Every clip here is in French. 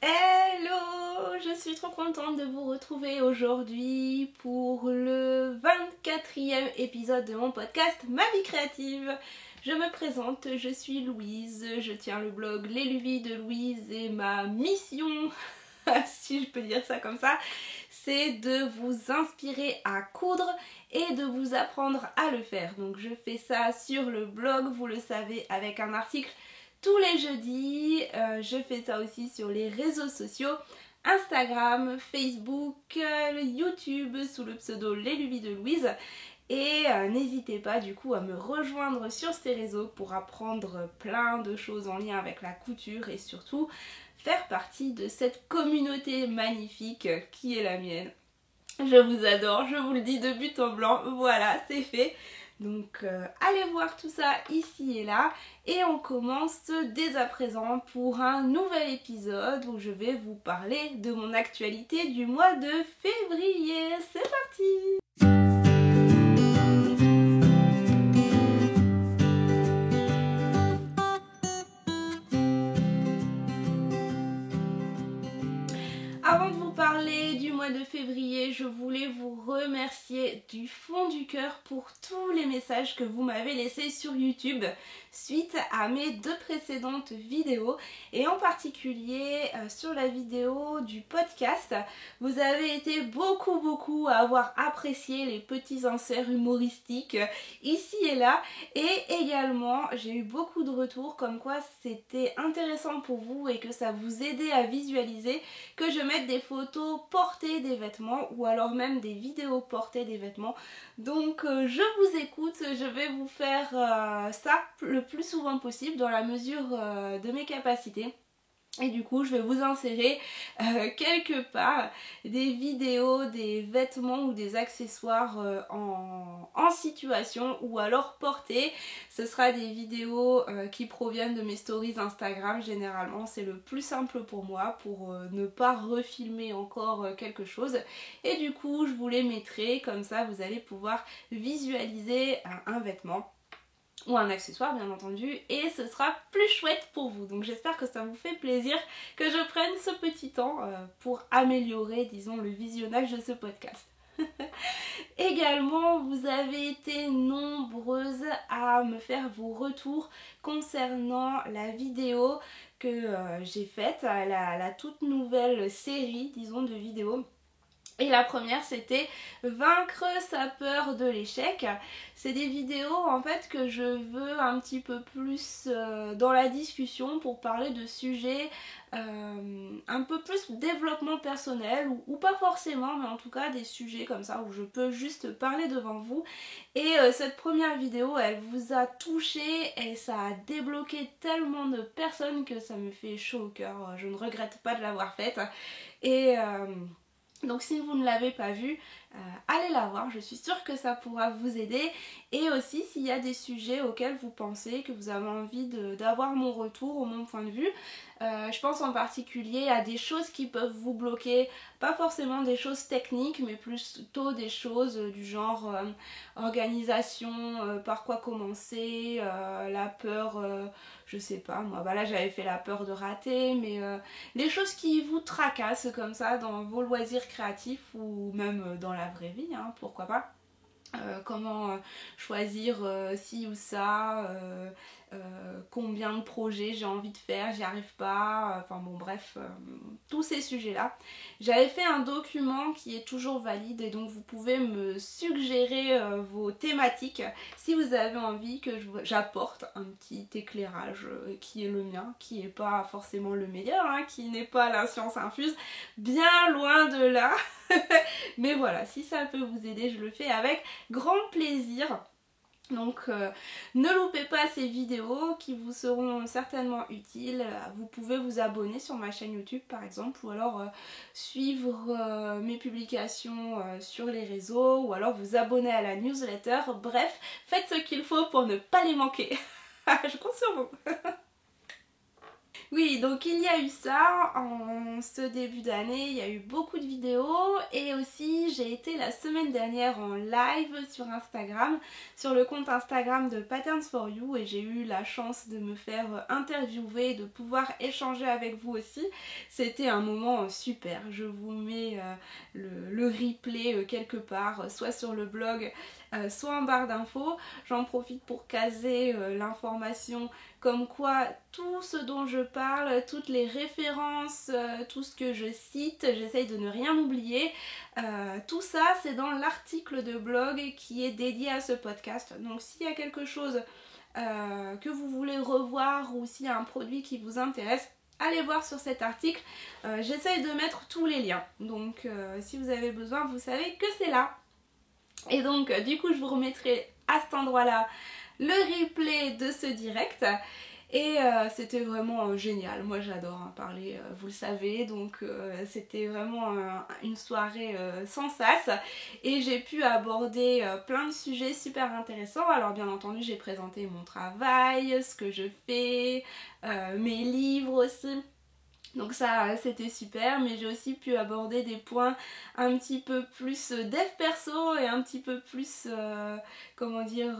Hello! Je suis trop contente de vous retrouver aujourd'hui pour le 24e épisode de mon podcast Ma vie créative. Je me présente, je suis Louise, je tiens le blog Les Luvies de Louise et ma mission, si je peux dire ça comme ça, c'est de vous inspirer à coudre et de vous apprendre à le faire. Donc je fais ça sur le blog, vous le savez, avec un article tous les jeudis. Je fais ça aussi sur les réseaux sociaux, Instagram, Facebook, YouTube sous le pseudo Les Luvies de Louise. Et n'hésitez pas du coup à me rejoindre sur ces réseaux pour apprendre plein de choses en lien avec la couture et surtout faire partie de cette communauté magnifique qui est la mienne. Je vous adore, je vous le dis de but en blanc, voilà, c'est fait. Donc allez voir tout ça ici et là et on commence dès à présent pour un nouvel épisode où je vais vous parler de mon actualité du mois de février. C'est parti! Avant de vous parler du mois de février, je voulais vous remercier du fond du cœur pour tous les messages que vous m'avez laissés sur YouTube suite à mes deux précédentes vidéos et en particulier sur la vidéo du podcast. Vous avez été beaucoup à avoir apprécié les petits inserts humoristiques ici et là et également j'ai eu beaucoup de retours comme quoi c'était intéressant pour vous et que ça vous aidait à visualiser que je mette des photos portées des vêtements ou alors même des vidéos portées des vêtements. Donc je vous écoute, je vais vous faire ça le plus souvent possible dans la mesure de mes capacités. Et du coup je vais vous insérer quelque part des vidéos, des vêtements ou des accessoires en situation ou alors portés. Ce sera des vidéos qui proviennent de mes stories Instagram généralement, c'est le plus simple pour moi pour ne pas refilmer encore quelque chose. Et du coup je vous les mettrai, comme ça vous allez pouvoir visualiser un vêtement ou un accessoire bien entendu et ce sera plus chouette pour vous. Donc j'espère que ça vous fait plaisir que je prenne ce petit temps pour améliorer disons le visionnage de ce podcast. Également vous avez été nombreuses à me faire vos retours concernant la vidéo que j'ai faite, la toute nouvelle série disons de vidéos. Et la première c'était vaincre sa peur de l'échec. C'est des vidéos en fait que je veux un petit peu plus dans la discussion pour parler de sujets un peu plus développement personnel ou pas forcément mais en tout cas des sujets comme ça où je peux juste parler devant vous. Et cette première vidéo elle vous a touché et ça a débloqué tellement de personnes que ça me fait chaud au cœur. Je ne regrette pas de l'avoir faite et donc si vous ne l'avez pas vue, allez la voir, je suis sûre que ça pourra vous aider. Et aussi s'il y a des sujets auxquels vous pensez que vous avez envie d'avoir mon retour ou mon point de vue. Je pense en particulier à des choses qui peuvent vous bloquer, pas forcément des choses techniques mais plutôt des choses du genre organisation, par quoi commencer, la peur, je sais pas moi, bah là j'avais fait la peur de rater, mais les choses qui vous tracassent comme ça dans vos loisirs créatifs ou même dans la vraie vie, hein, pourquoi pas. Comment choisir ci ou ça, combien de projets j'ai envie de faire, j'y arrive pas, enfin bon bref, tous ces sujets là. J'avais fait un document qui est toujours valide et donc vous pouvez me suggérer vos thématiques si vous avez envie que j'apporte un petit éclairage qui est le mien, qui n'est pas forcément le meilleur, hein, qui n'est pas la science infuse, bien loin de là. Mais voilà, si ça peut vous aider, je le fais avec grand plaisir. Donc ne loupez pas ces vidéos qui vous seront certainement utiles. Vous pouvez vous abonner sur ma chaîne YouTube par exemple ou alors suivre mes publications sur les réseaux ou alors vous abonner à la newsletter. Bref, faites ce qu'il faut pour ne pas les manquer. Je compte sur vous. Oui, donc il y a eu ça en ce début d'année, il y a eu beaucoup de vidéos et aussi j'ai été la semaine dernière en live sur Instagram, sur le compte Instagram de Patterns for You et j'ai eu la chance de me faire interviewer, de pouvoir échanger avec vous aussi. C'était un moment super, je vous mets le replay quelque part, soit sur le blog, soit en barre d'infos. J'en profite pour caser l'information comme quoi tout ce dont je parle, toutes les références, tout ce que je cite, j'essaye de ne rien oublier. Tout ça, c'est dans l'article de blog qui est dédié à ce podcast. Donc s'il y a quelque chose que vous voulez revoir ou s'il y a un produit qui vous intéresse, allez voir sur cet article. J'essaye de mettre tous les liens. Donc si vous avez besoin, vous savez que c'est là. Et donc du coup, je vous remettrai à cet endroit-là le replay de ce direct et c'était vraiment génial. Moi j'adore parler, vous le savez, donc c'était vraiment une soirée sans sas et j'ai pu aborder plein de sujets super intéressants. Alors bien entendu j'ai présenté mon travail, ce que je fais, mes livres aussi. Donc ça c'était super, mais j'ai aussi pu aborder des points un petit peu plus dev perso et un petit peu plus, comment dire,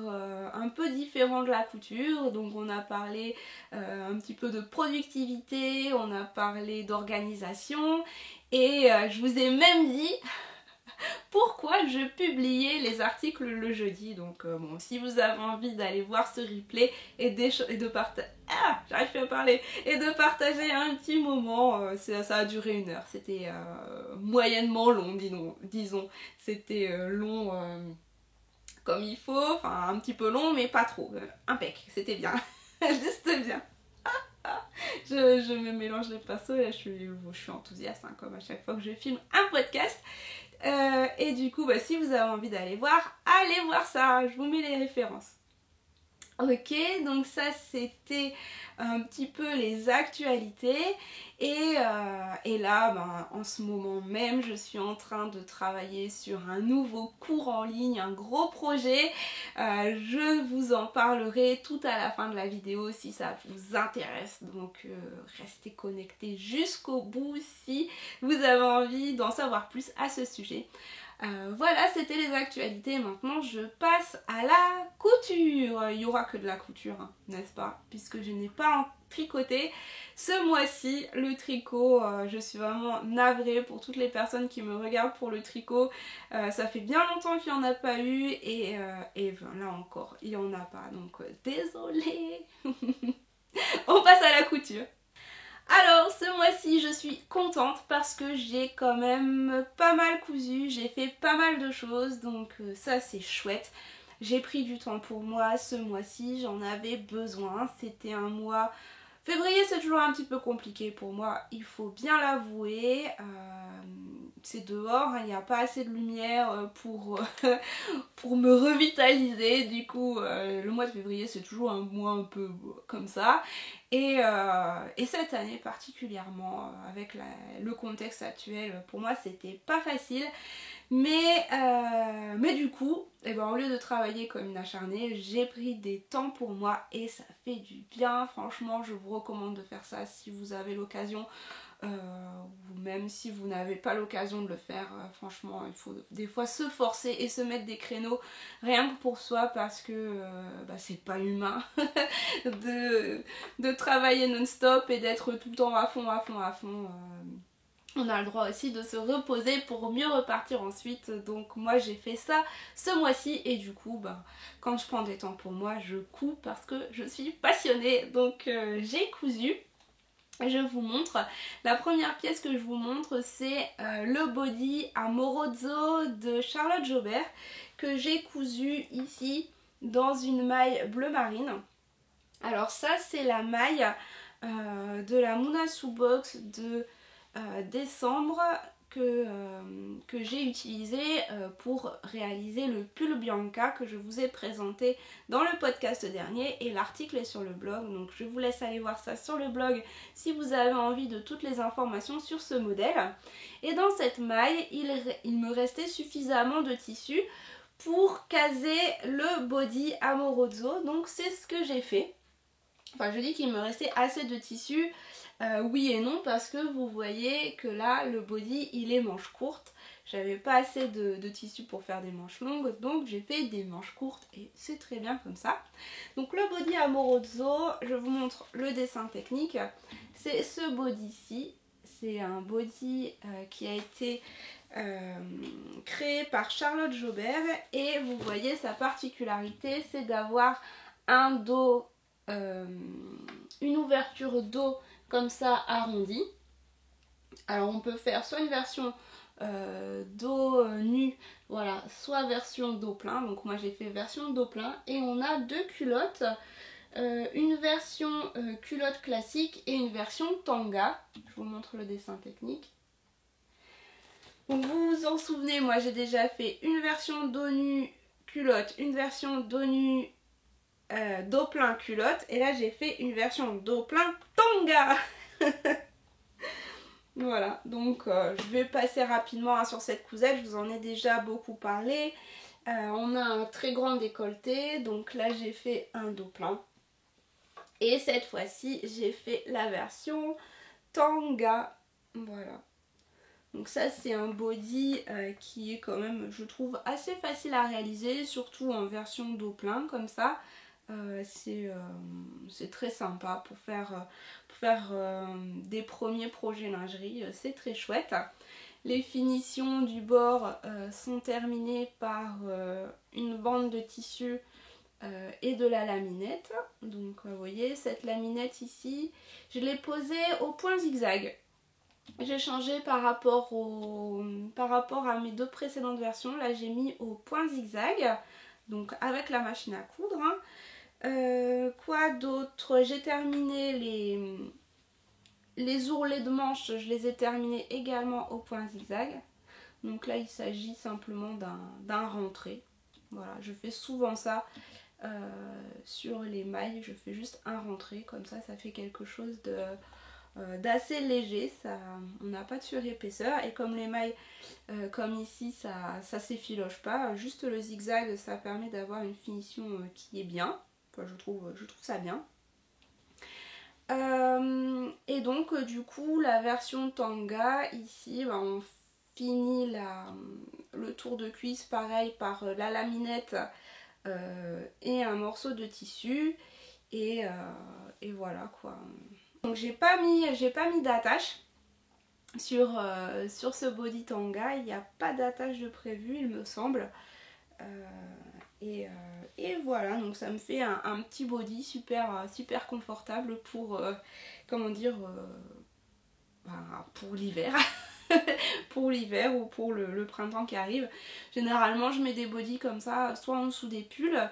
un peu différent de la couture. Donc on a parlé un petit peu de productivité, on a parlé d'organisation et je vous ai même dit pourquoi je publiais les articles le jeudi. Donc bon, si vous avez envie d'aller voir ce replay et de partager... Ah, j'arrive plus à parler. Et de partager un petit moment, ça a duré 1 heure. C'était moyennement long, disons. C'était long comme il faut, enfin un petit peu long, mais pas trop. Impec, c'était bien. Juste bien. Je me mélange les pinceaux et je suis enthousiaste, hein, comme à chaque fois que je filme un podcast. Et du coup, si vous avez envie d'aller voir, allez voir ça, je vous mets les références. Ok, donc ça c'était un petit peu les actualités et là en ce moment même je suis en train de travailler sur un nouveau cours en ligne, un gros projet. Je vous en parlerai tout à la fin de la vidéo si ça vous intéresse, donc restez connectés jusqu'au bout si vous avez envie d'en savoir plus à ce sujet. Voilà, c'était les actualités. Maintenant, je passe à la couture. Il n'y aura que de la couture, hein, n'est-ce pas? Puisque je n'ai pas tricoté ce mois-ci le tricot. Je suis vraiment navrée pour toutes les personnes qui me regardent pour le tricot. Ça fait bien longtemps qu'il n'y en a pas eu et là encore, il n'y en a pas. Donc, désolée. On passe à la couture. Alors ce mois-ci je suis contente parce que j'ai quand même pas mal cousu, j'ai fait pas mal de choses donc ça c'est chouette. J'ai pris du temps pour moi ce mois-ci, j'en avais besoin, c'était un mois... Février c'est toujours un petit peu compliqué pour moi, il faut bien l'avouer. C'est dehors, il n'y a pas assez de lumière pour me revitaliser. Du coup, le mois de février, c'est toujours un mois un peu comme ça. Et cette année particulièrement, avec le contexte actuel, pour moi, c'était pas facile. Mais du coup, au lieu de travailler comme une acharnée, j'ai pris des temps pour moi et ça fait du bien. Franchement, je vous recommande de faire ça si vous avez l'occasion. Ou même si vous n'avez pas l'occasion de le faire, franchement il faut des fois se forcer et se mettre des créneaux rien que pour soi parce que c'est pas humain de travailler non-stop et d'être tout le temps à fond. On a le droit aussi de se reposer pour mieux repartir ensuite. Donc moi j'ai fait ça ce mois-ci et du coup quand je prends des temps pour moi je couds parce que je suis passionnée. Donc j'ai cousu. Je vous montre, la première pièce que je vous montre c'est le body à Morozzo de Charlotte Jobert que j'ai cousu ici dans une maille bleu marine. Alors ça c'est la maille de la Munasu Box de décembre que j'ai utilisé pour réaliser le pull Bianca que je vous ai présenté dans le podcast dernier et l'article est sur le blog, donc je vous laisse aller voir ça sur le blog si vous avez envie de toutes les informations sur ce modèle. Et dans cette maille il me restait suffisamment de tissu pour caser le body à Morozzo, donc c'est ce que j'ai fait. Enfin, je dis qu'il me restait assez de tissu, oui et non, parce que vous voyez que là, le body, il est manche courte. J'avais pas assez de tissu pour faire des manches longues, donc j'ai fait des manches courtes et c'est très bien comme ça. Donc le body Amorozzo, je vous montre le dessin technique. C'est ce body-ci. C'est un body qui a été créé par Charlotte Jobert et vous voyez sa particularité, c'est d'avoir un dos, une ouverture dos comme ça arrondie. Alors on peut faire soit une version dos nu, voilà, soit version dos plein. Donc moi j'ai fait version dos plein et on a deux culottes, une version culotte classique et une version tanga. Je vous montre le dessin technique. Donc vous vous en souvenez, moi j'ai déjà fait une version dos nu culotte, une version dos nu dos plein culotte et là j'ai fait une version dos plein tanga. Voilà, donc je vais passer rapidement sur cette cousette, je vous en ai déjà beaucoup parlé. On a un très grand décolleté, donc là j'ai fait un dos plein. Et cette fois-ci, j'ai fait la version tanga. Voilà. Donc ça, c'est un body qui est quand même, je trouve, assez facile à réaliser, surtout en version dos plein comme ça. C'est très sympa pour faire des premiers projets lingerie, c'est très chouette. Les finitions du bord sont terminées par une bande de tissu et de la laminette. Donc vous voyez cette laminette ici, je l'ai posée au point zigzag. J'ai changé par rapport à mes deux précédentes versions. Là j'ai mis au point zigzag, donc avec la machine à coudre. Quoi d'autre? J'ai terminé les ourlets de manches, je les ai terminés également au point zigzag. Donc là il s'agit simplement d'un rentré. Voilà, je fais souvent ça sur les mailles, je fais juste un rentré, comme ça ça fait quelque chose d'assez léger, on n'a pas de surépaisseur et comme les mailles comme ici ça s'effiloche pas, juste le zigzag ça permet d'avoir une finition qui est bien, enfin, je trouve ça bien. Et donc du coup la version tanga ici on finit le tour de cuisse pareil par la laminette et un morceau de tissu et voilà quoi. Donc j'ai pas mis d'attache sur ce body tanga, il n'y a pas d'attache de prévu il me semble. Et voilà, donc ça me fait un petit body super confortable pour comment dire pour l'hiver. Pour l'hiver ou pour le printemps qui arrive. Généralement je mets des bodys comme ça, soit en dessous des pulls,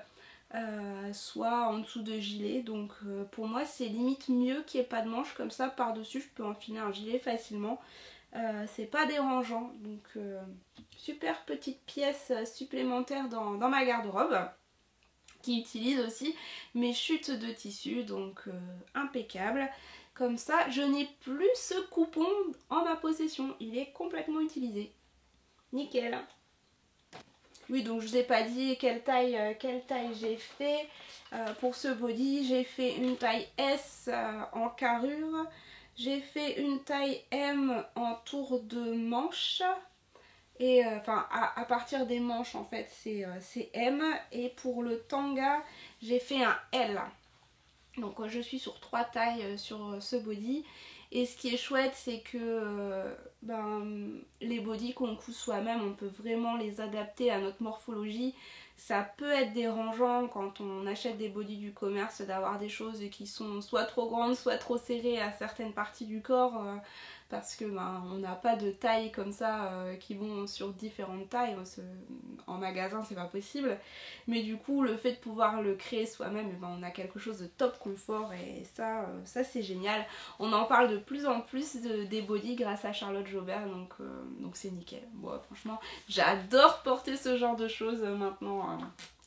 soit en dessous de gilets. Donc pour moi c'est limite mieux qu'il n'y ait pas de manches, comme ça par dessus je peux enfiler un gilet facilement. C'est pas dérangeant. Donc super petite pièce supplémentaire dans ma garde-robe, qui utilise aussi mes chutes de tissu, donc impeccable. Comme ça, je n'ai plus ce coupon en ma possession. Il est complètement utilisé. Nickel. Oui, donc je vous ai pas dit quelle taille j'ai fait. Pour ce body, j'ai fait une taille S en carrure. J'ai fait une taille M en tour de manche. Et enfin, à partir des manches, en fait, c'est M. Et pour le tanga, j'ai fait un L. Donc je suis sur 3 tailles sur ce body. Et ce qui est chouette, c'est que les bodys qu'on coud soi-même, on peut vraiment les adapter à notre morphologie. Ça peut être dérangeant quand on achète des bodys du commerce d'avoir des choses qui sont soit trop grandes, soit trop serrées à certaines parties du corps. Parce que on n'a pas de taille comme ça qui vont sur différentes tailles. En magasin c'est pas possible. Mais du coup le fait de pouvoir le créer soi-même, on a quelque chose de top confort et ça c'est génial. On en parle de plus en plus des bodys grâce à Charlotte Jobert, donc c'est nickel. Bon, franchement j'adore porter ce genre de choses maintenant.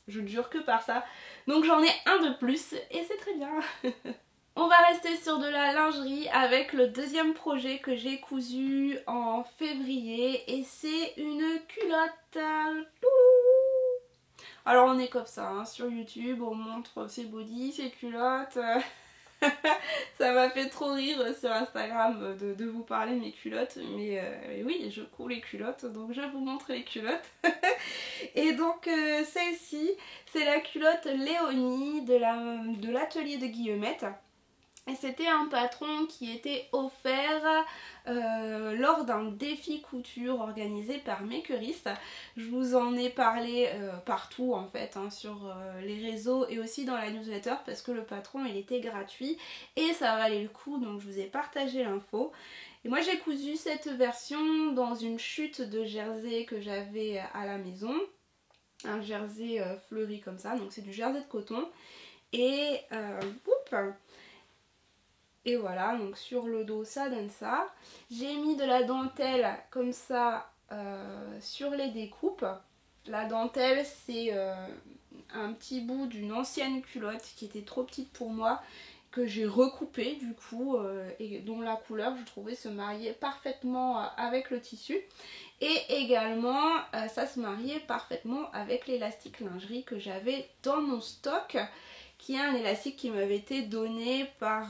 Je ne jure que par ça. Donc j'en ai un de plus et c'est très bien. On va rester sur de la lingerie avec le deuxième projet que j'ai cousu en février et c'est une culotte. Alors on est comme ça, hein, sur YouTube, on montre ses bodys, ses culottes. Ça m'a fait trop rire sur Instagram de vous parler de mes culottes, mais oui, je couds les culottes, donc je vous montre les culottes. Et donc celle-ci, c'est la culotte Léonie de l'atelier de Guillemette. Et c'était un patron qui était offert lors d'un défi couture organisé par Makerist. Je vous en ai parlé partout en fait, hein, sur les réseaux et aussi dans la newsletter parce que le patron il était gratuit et ça valait le coup, donc je vous ai partagé l'info. Et moi j'ai cousu cette version dans une chute de jersey que j'avais à la maison. Un jersey fleuri comme ça, donc c'est du jersey de coton. Et et voilà, donc sur le dos ça donne ça. J'ai mis de la dentelle comme ça sur les découpes. La dentelle c'est un petit bout d'une ancienne culotte qui était trop petite pour moi, que j'ai recoupé du coup et dont la couleur je trouvais se mariait parfaitement avec le tissu. Et également ça se mariait parfaitement avec l'élastique lingerie que j'avais dans mon stock, qui est un élastique qui m'avait été donné par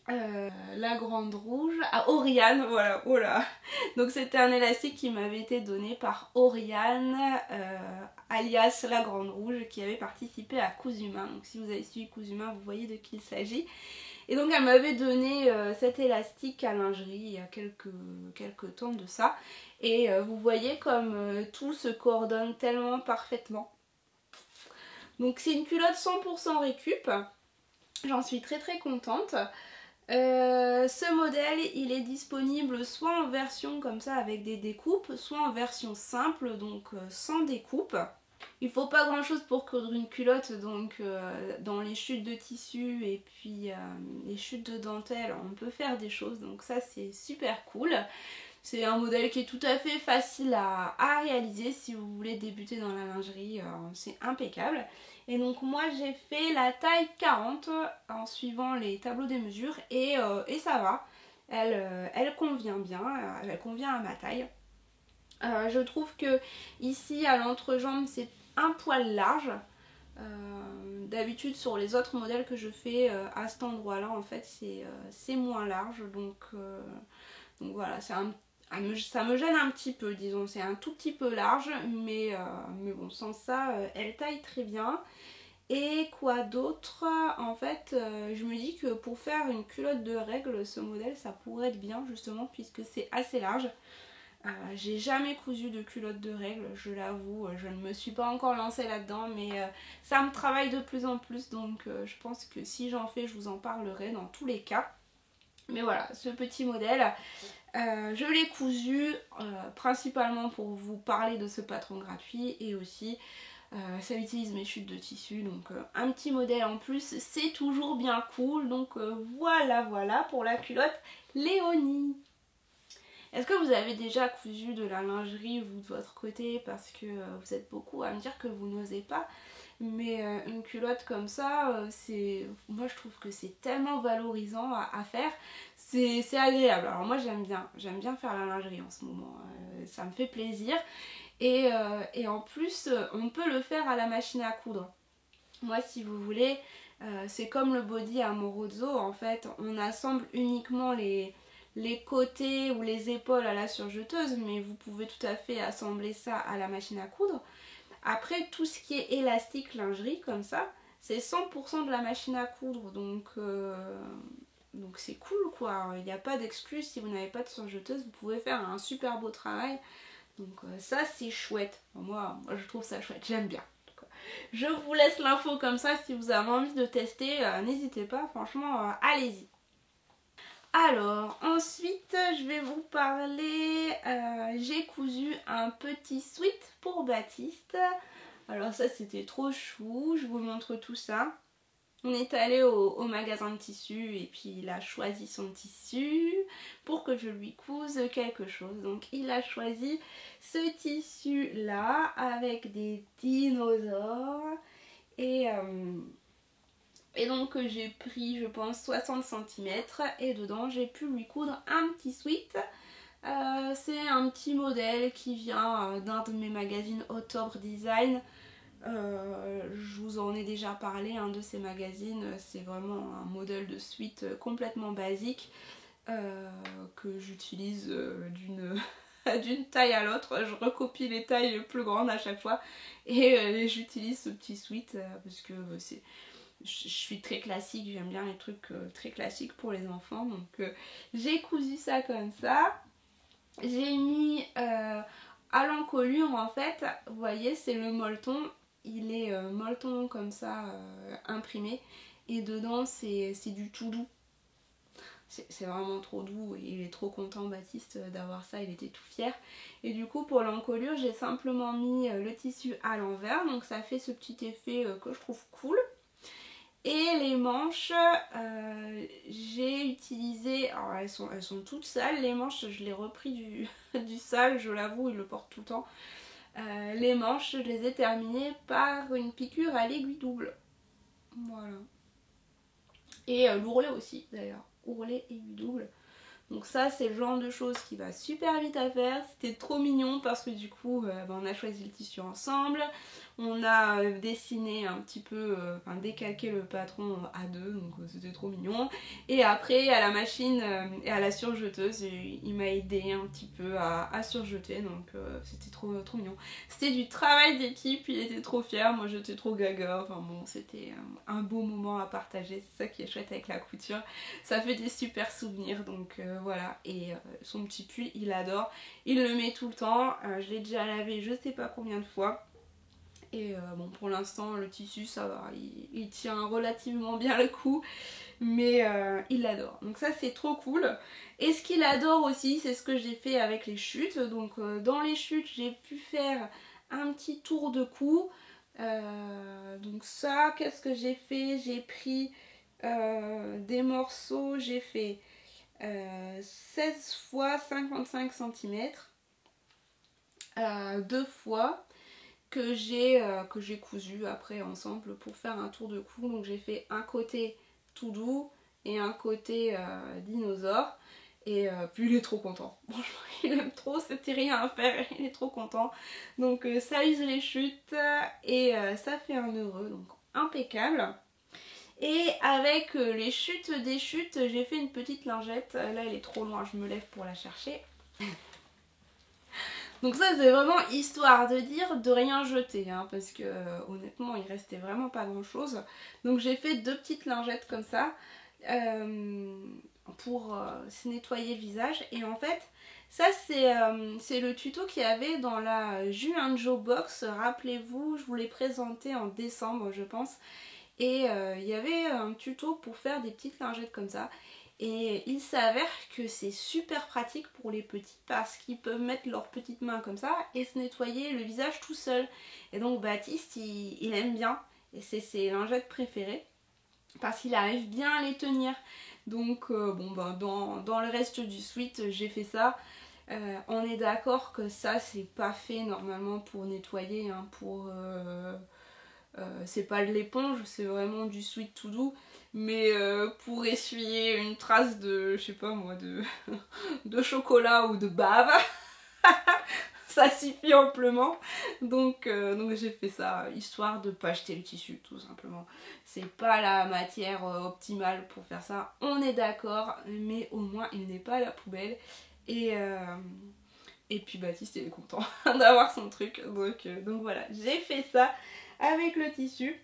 la Grande Rouge, à Oriane, voilà, oh là. Donc c'était un élastique qui m'avait été donné par Oriane, alias la Grande Rouge, qui avait participé à Cousumain. Donc si vous avez suivi Cousumain, vous voyez de qui il s'agit. Et donc elle m'avait donné cet élastique à lingerie il y a quelques temps de ça. Et vous voyez comme tout se coordonne tellement parfaitement. Donc c'est une culotte 100% récup. J'en suis très très contente. Ce modèle il est disponible soit en version comme ça avec des découpes, soit en version simple, donc sans découpe. Il faut pas grand chose pour coudre une culotte, donc dans les chutes de tissu et puis les chutes de dentelle on peut faire des choses, donc ça c'est super cool. C'est un modèle qui est tout à fait facile à réaliser si vous voulez débuter dans la lingerie, c'est impeccable. Et donc moi j'ai fait la taille 40 en suivant les tableaux des mesures et ça va. Elle convient bien, elle convient à ma taille. Je trouve que ici à l'entrejambe c'est un poil large. D'habitude sur les autres modèles que je fais à cet endroit là en fait c'est moins large, donc voilà, ça me gêne un petit peu, disons, c'est un tout petit peu large, mais bon, sans ça, elle taille très bien. Et quoi d'autre? En fait, je me dis que pour faire une culotte de règles, ce modèle, ça pourrait être bien, justement, puisque c'est assez large. J'ai jamais cousu de culotte de règles, je l'avoue, je ne me suis pas encore lancée là-dedans, mais ça me travaille de plus en plus, donc je pense que si j'en fais, je vous en parlerai dans tous les cas. Mais voilà, ce petit modèle, je l'ai cousu principalement pour vous parler de ce patron gratuit et aussi ça utilise mes chutes de tissu, donc un petit modèle en plus c'est toujours bien cool. Donc voilà pour la culotte Léonie. Est-ce que vous avez déjà cousu de la lingerie vous de votre côté, parce que vous êtes beaucoup à me dire que vous n'osez pas, mais une culotte comme ça, moi je trouve que c'est tellement valorisant à faire, c'est agréable. Alors moi j'aime bien faire la lingerie en ce moment, ça me fait plaisir et en plus on peut le faire à la machine à coudre. Moi si vous voulez, c'est comme le body à Morozzo, en fait on assemble uniquement les côtés ou les épaules à la surjeteuse, mais vous pouvez tout à fait assembler ça à la machine à coudre. Après tout ce qui est élastique lingerie comme ça, c'est 100% de la machine à coudre, donc c'est cool quoi, il n'y a pas d'excuse. Si vous n'avez pas de surjeteuse, vous pouvez faire un super beau travail, donc ça c'est chouette. Moi je trouve ça chouette, j'aime bien. Je vous laisse l'info comme ça, si vous avez envie de tester, n'hésitez pas, franchement allez-y. Alors ensuite je vais vous parler, j'ai cousu un petit sweat pour Baptiste. Alors ça c'était trop chou, je vous montre tout ça. On est allé au magasin de tissus et puis il a choisi son tissu pour que je lui couse quelque chose. Donc il a choisi ce tissu là avec des dinosaures et donc j'ai pris je pense 60 cm et dedans j'ai pu lui coudre un petit sweat. C'est un petit modèle qui vient d'un de mes magazines Octobre Design. Je vous en ai déjà parlé, un de ces magazines, c'est vraiment un modèle de suite complètement basique que j'utilise d'une taille à l'autre. Je recopie les tailles plus grandes à chaque fois et j'utilise ce petit sweat parce que je suis très classique, j'aime bien les trucs très classiques pour les enfants, donc j'ai cousu ça comme ça. J'ai mis à l'encolure en fait, vous voyez c'est le molleton, il est molleton comme ça imprimé et dedans c'est du tout doux. C'est vraiment trop doux et il est trop content Baptiste d'avoir ça, il était tout fier. Et du coup pour l'encolure j'ai simplement mis le tissu à l'envers, donc ça fait ce petit effet que je trouve cool. Et les manches, j'ai utilisé, alors elles sont toutes sales, les manches je l'ai repris du sale, je l'avoue, il le porte tout le temps. Les manches, je les ai terminées par une piqûre à l'aiguille double. Voilà. Et l'ourlet aussi d'ailleurs, ourlet aiguille double. Donc ça c'est le genre de choses qui va super vite à faire, c'était trop mignon parce que du coup on a choisi le tissu ensemble, on a dessiné un petit peu, enfin décalqué le patron à deux, donc c'était trop mignon. Et après à la machine et à la surjeteuse, il m'a aidé un petit peu à surjeter, donc c'était trop mignon. C'était du travail d'équipe, il était trop fier, moi j'étais trop gaga, enfin bon c'était un beau moment à partager, c'est ça qui est chouette avec la couture, ça fait des super souvenirs, donc voilà. Et son petit pull il adore, il le met tout le temps, je l'ai déjà lavé je sais pas combien de fois. Et bon pour l'instant le tissu ça va, il tient relativement bien le coup, mais il l'adore. Donc ça c'est trop cool. Et ce qu'il adore aussi c'est ce que j'ai fait avec les chutes. Donc dans les chutes j'ai pu faire un petit tour de cou. Donc ça qu'est-ce que j'ai fait? J'ai pris des morceaux, j'ai fait 16 fois 55 cm, deux fois que j'ai cousu après ensemble pour faire un tour de cou. Donc j'ai fait un côté tout doux et un côté dinosaure. Et puis il est trop content. Franchement, il aime trop, c'était rien à faire, il est trop content. Donc ça use les chutes et ça fait un heureux, donc impeccable. Et avec les chutes des chutes, j'ai fait une petite lingette. Là, elle est trop loin, je me lève pour la chercher. Donc ça c'est vraiment histoire de dire de rien jeter hein, parce que honnêtement il restait vraiment pas grand chose. Donc j'ai fait deux petites lingettes comme ça pour se nettoyer le visage. Et en fait ça c'est le tuto qu'il y avait dans la Juanjo Box, rappelez-vous je vous l'ai présenté en décembre je pense. Et il y avait un tuto pour faire des petites lingettes comme ça. Et il s'avère que c'est super pratique pour les petits parce qu'ils peuvent mettre leurs petites mains comme ça et se nettoyer le visage tout seul. Et donc Baptiste il aime bien et c'est ses lingettes préférées parce qu'il arrive bien à les tenir. Donc bon ben dans le reste du sweat j'ai fait ça. On est d'accord que ça c'est pas fait normalement pour nettoyer hein, c'est pas de l'éponge, c'est vraiment du sweat tout doux. Mais pour essuyer une trace de, je sais pas moi, de chocolat ou de bave, ça suffit amplement. Donc j'ai fait ça, histoire de pas jeter le tissu, tout simplement. C'est pas la matière optimale pour faire ça, on est d'accord, mais au moins il n'est pas à la poubelle. Et puis Baptiste il est content d'avoir son truc. Donc voilà, j'ai fait ça avec le tissu.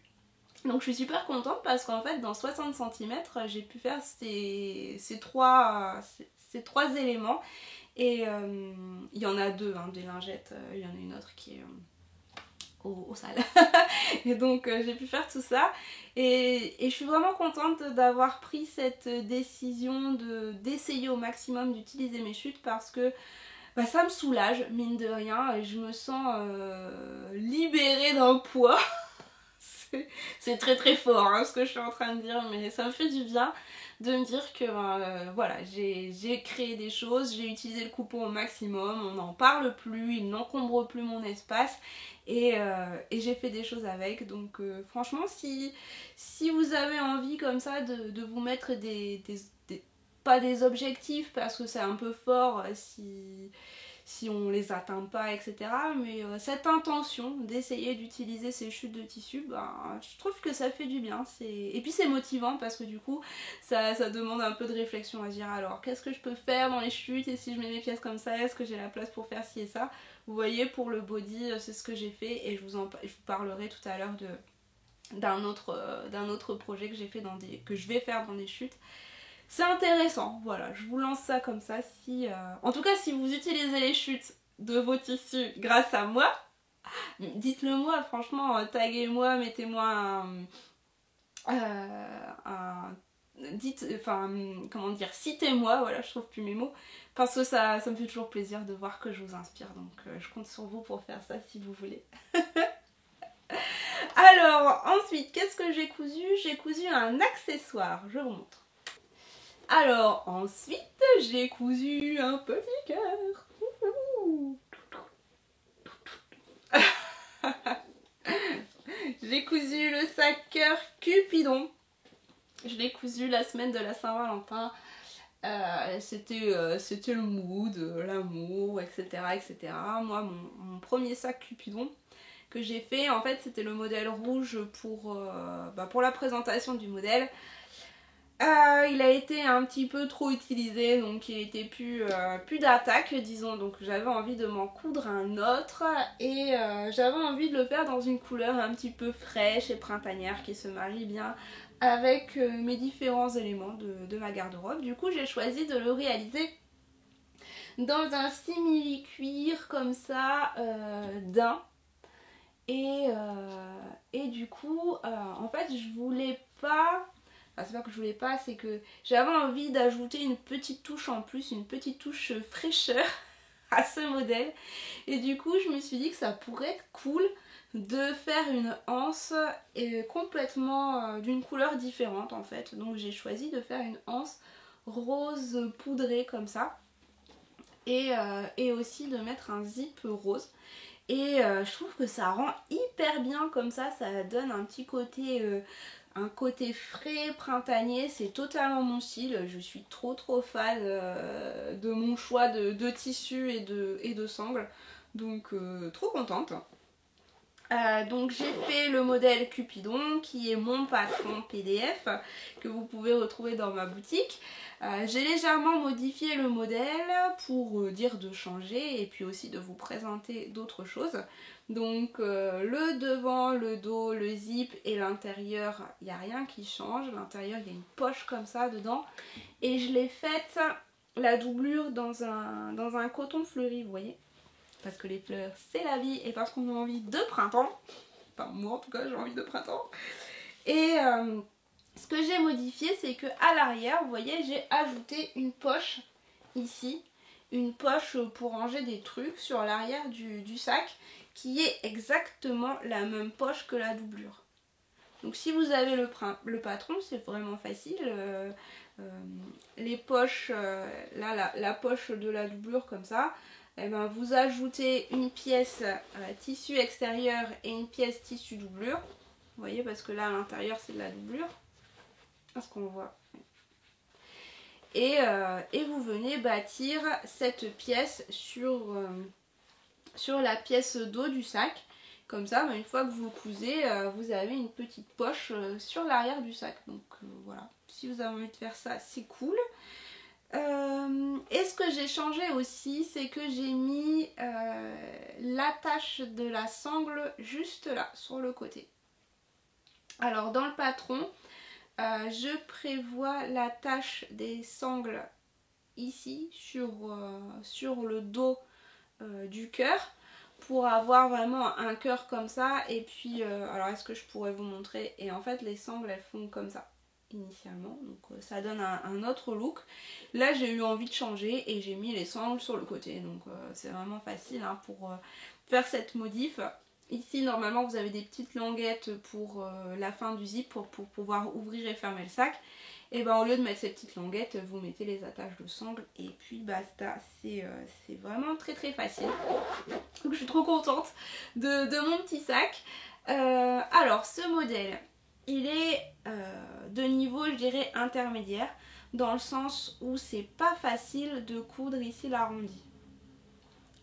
Donc je suis super contente parce qu'en fait dans 60 cm j'ai pu faire ces trois éléments. Et il y en a deux hein, des lingettes, il y en a une autre qui est au sale. Et donc j'ai pu faire tout ça. Et je suis vraiment contente d'avoir pris cette décision d'essayer au maximum d'utiliser mes chutes parce que bah, ça me soulage, mine de rien, et je me sens libérée d'un poids. C'est très très fort hein, ce que je suis en train de dire, mais ça me fait du bien de me dire que voilà, j'ai créé des choses, j'ai utilisé le coupon au maximum, on n'en parle plus, il n'encombre plus mon espace et j'ai fait des choses avec. Donc franchement si vous avez envie comme ça de vous mettre pas des objectifs parce que c'est un peu fort si on les atteint pas, etc. Mais cette intention d'essayer d'utiliser ces chutes de tissu, je trouve que ça fait du bien. Et puis c'est motivant parce que du coup ça demande un peu de réflexion à dire alors qu'est-ce que je peux faire dans les chutes, et si je mets mes pièces comme ça, est-ce que j'ai la place pour faire ci et ça. Vous voyez, pour le body c'est ce que j'ai fait, et je vous parlerai tout à l'heure d'un autre projet que j'ai fait que je vais faire dans des chutes. C'est intéressant, voilà, je vous lance ça comme ça. En tout cas, si vous utilisez les chutes de vos tissus grâce à moi, dites-le moi, franchement, taguez-moi, mettez-moi comment dire, citez-moi, voilà, je trouve plus mes mots, parce que ça me fait toujours plaisir de voir que je vous inspire, donc je compte sur vous pour faire ça si vous voulez. Alors, ensuite, qu'est-ce que j'ai cousu? J'ai cousu un accessoire, je vous montre. Alors, ensuite, j'ai cousu un petit cœur. J'ai cousu le sac cœur Cupidon. Je l'ai cousu la semaine de la Saint-Valentin. C'était le mood, l'amour, etc., etc. Moi, mon premier sac Cupidon que j'ai fait, en fait, c'était le modèle rouge pour la présentation du modèle. Il a été un petit peu trop utilisé, donc il était plus d'attaque, disons, donc j'avais envie de m'en coudre un autre, et j'avais envie de le faire dans une couleur un petit peu fraîche et printanière qui se marie bien avec mes différents éléments de ma garde-robe. Du coup, j'ai choisi de le réaliser dans un simili-cuir comme ça, daim. Et du coup, en fait, je voulais pas... Enfin, c'est pas que je voulais pas, c'est que j'avais envie d'ajouter une petite touche en plus, une petite touche fraîcheur à ce modèle. Et du coup, je me suis dit que ça pourrait être cool de faire une anse complètement d'une couleur différente en fait. Donc j'ai choisi de faire une anse rose poudrée comme ça. Et aussi de mettre un zip rose. Et je trouve que ça rend hyper bien comme ça donne un petit côté... un côté frais, printanier, c'est totalement mon style. Je suis trop fan de mon choix de tissu et de sangles. Donc trop contente. Donc j'ai fait le modèle Cupidon qui est mon patron PDF que vous pouvez retrouver dans ma boutique. J'ai légèrement modifié le modèle pour dire de changer et puis aussi de vous présenter d'autres choses. Donc le devant, le dos, le zip et l'intérieur, il n'y a rien qui change. L'intérieur, il y a une poche comme ça dedans. Et je l'ai faite, la doublure, dans un coton fleuri, vous voyez. Parce que les fleurs, c'est la vie et parce qu'on a envie de printemps. Enfin, moi en tout cas, j'ai envie de printemps. Et ce que j'ai modifié, c'est que à l'arrière, vous voyez, j'ai ajouté une poche ici. Une poche pour ranger des trucs sur l'arrière du sac, qui est exactement la même poche que la doublure. Donc si vous avez le patron, c'est vraiment facile. Les poches, là, la poche de la doublure comme ça, eh ben, vous ajoutez une pièce tissu extérieur et une pièce tissu doublure. Vous voyez, parce que là à l'intérieur c'est de la doublure. Est-ce qu'on voit? Et vous venez bâtir cette pièce sur la pièce dos du sac. Comme ça, une fois que vous cousez, vous avez une petite poche sur l'arrière du sac. Donc voilà, si vous avez envie de faire ça, c'est cool. Et ce que j'ai changé aussi, c'est que j'ai mis l'attache de la sangle juste là, sur le côté. Alors dans le patron, je prévois l'attache des sangles ici, sur le dos du cœur, pour avoir vraiment un cœur comme ça. Et puis, alors est-ce que je pourrais vous montrer? Et en fait, les sangles, elles font comme ça initialement, donc ça donne un autre look. Là j'ai eu envie de changer et j'ai mis les sangles sur le côté, donc c'est vraiment facile hein, pour faire cette modif. Ici normalement vous avez des petites languettes pour la fin du zip pour pouvoir ouvrir et fermer le sac. Et ben au lieu de mettre ces petites languettes, vous mettez les attaches de sangles et puis basta. C'est vraiment très facile. Donc je suis trop contente de mon petit sac. Alors ce modèle, il est de niveau, je dirais, intermédiaire, dans le sens où c'est pas facile de coudre ici l'arrondi.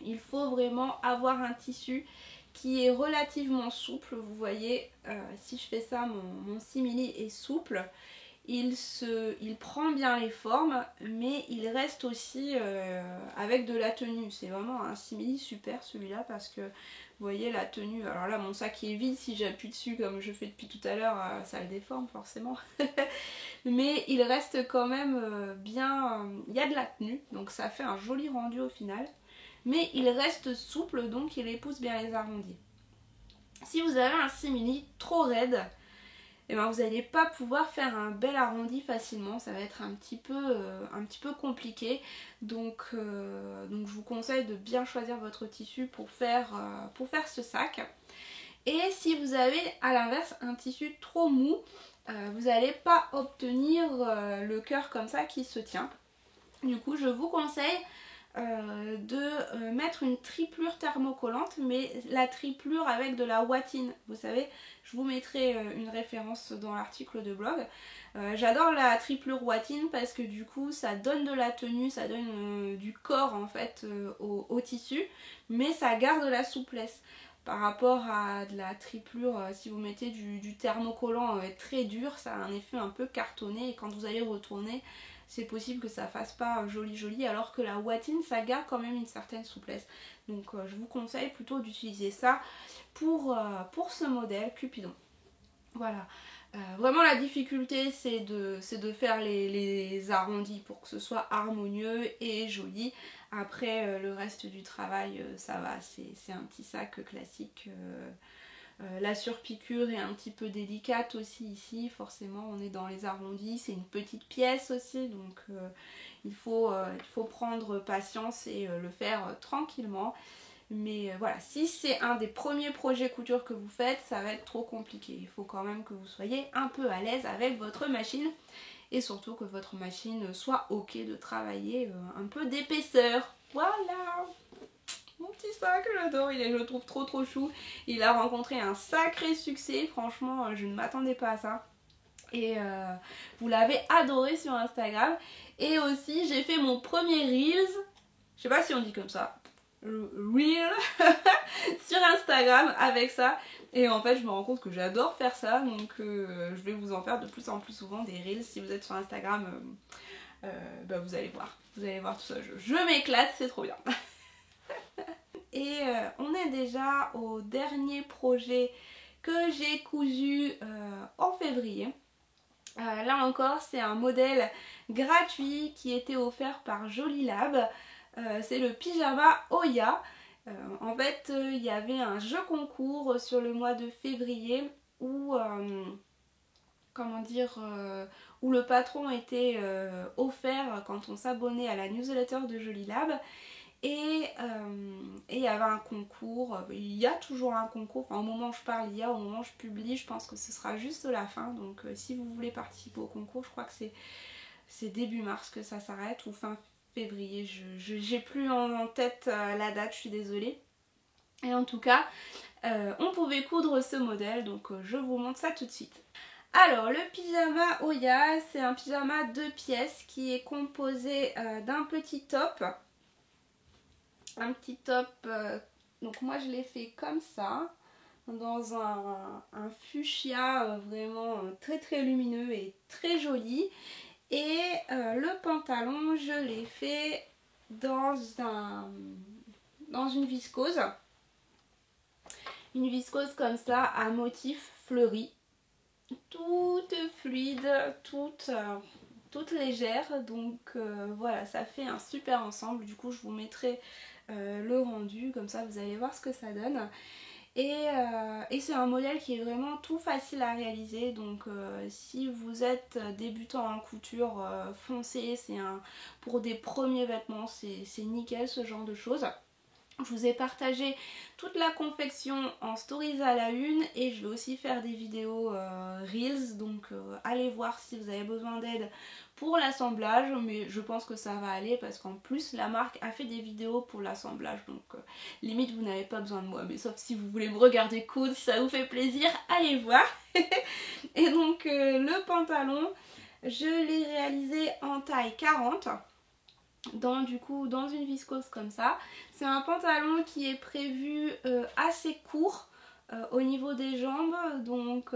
Il faut vraiment avoir un tissu qui est relativement souple. Vous voyez, si je fais ça, mon simili est souple. Il prend bien les formes, mais il reste aussi avec de la tenue. C'est vraiment un simili super celui-là parce que vous voyez la tenue. Alors là mon sac est vide, si j'appuie dessus comme je fais depuis tout à l'heure, ça le déforme forcément. Mais il reste quand même bien, il y a de la tenue, donc ça fait un joli rendu au final. Mais il reste souple, donc il épouse bien les arrondis. Si vous avez un simili trop raide, et ben vous n'allez pas pouvoir faire un bel arrondi facilement, ça va être un petit peu compliqué. Donc je vous conseille de bien choisir votre tissu pour faire ce sac. Et si vous avez à l'inverse un tissu trop mou, vous n'allez pas obtenir le cœur comme ça qui se tient. Du coup je vous conseille de mettre une triplure thermocollante, mais la triplure avec de la ouatine. Vous savez, je vous mettrai une référence dans l'article de blog. J'adore la triplure ouatine parce que du coup ça donne de la tenue, ça donne du corps en fait au tissu, mais ça garde la souplesse. Par rapport à de la triplure, si vous mettez du thermocollant très dur, ça a un effet un peu cartonné et quand vous allez retourner, c'est possible que ça fasse pas joli, alors que la ouatine ça garde quand même une certaine souplesse. Donc je vous conseille plutôt d'utiliser ça pour ce modèle Cupidon. Voilà. Vraiment la difficulté c'est de faire les arrondis pour que ce soit harmonieux et joli. Après le reste du travail ça va, c'est un petit sac classique. La surpiqûre est un petit peu délicate aussi ici, forcément on est dans les arrondis, c'est une petite pièce aussi, donc il faut prendre patience et le faire tranquillement. Mais voilà, si c'est un des premiers projets couture que vous faites, ça va être trop compliqué. Il faut quand même que vous soyez un peu à l'aise avec votre machine et surtout que votre machine soit ok de travailler un peu d'épaisseur. Voilà! Mon petit sac, j'adore, je le trouve trop chou. Il a rencontré un sacré succès, franchement je ne m'attendais pas à ça. Et vous l'avez adoré sur Instagram. Et aussi j'ai fait mon premier Reels, je sais pas si on dit comme ça, Reel sur Instagram avec ça. Et en fait je me rends compte que j'adore faire ça, donc je vais vous en faire de plus en plus souvent des Reels. Si vous êtes sur Instagram, bah vous allez voir tout ça, je m'éclate, c'est trop bien. Et on est déjà au dernier projet que j'ai cousu en février. Là encore c'est un modèle gratuit qui était offert par Jolilab. C'est le pyjama Oya. En fait il y avait un jeu concours sur le mois de février où où le patron était offert quand on s'abonnait à la newsletter de Jolilab. Et il y avait un concours, il y a toujours un concours, enfin au moment où je parle il y a, au moment où je publie je pense que ce sera juste la fin, donc si vous voulez participer au concours, je crois que c'est début mars que ça s'arrête ou fin février, j'ai plus en tête la date, je suis désolée. Et en tout cas on pouvait coudre ce modèle, donc je vous montre ça tout de suite. Alors le pyjama Oya, c'est un pyjama 2 pièces qui est composé d'un petit top. Un petit top, donc moi je l'ai fait comme ça, dans un fuchsia vraiment très lumineux et très joli. Et le pantalon je l'ai fait dans une viscose. Une viscose comme ça à motif fleuri. Toute fluide, toute légère, donc voilà, ça fait un super ensemble. Du coup je vous mettrai le rendu, comme ça vous allez voir ce que ça donne. Et c'est un modèle qui est vraiment tout facile à réaliser, donc si vous êtes débutant en couture, foncez, pour des premiers vêtements, c'est nickel ce genre de choses. Je vous ai partagé toute la confection en stories à la une et je vais aussi faire des vidéos Reels, donc allez voir si vous avez besoin d'aide pour l'assemblage, mais je pense que ça va aller parce qu'en plus la marque a fait des vidéos pour l'assemblage, donc limite vous n'avez pas besoin de moi, mais sauf si vous voulez me regarder coudre, si ça vous fait plaisir, allez voir. Et donc le pantalon, je l'ai réalisé en taille 40. dans une viscose comme ça. C'est un pantalon qui est prévu assez court au niveau des jambes, donc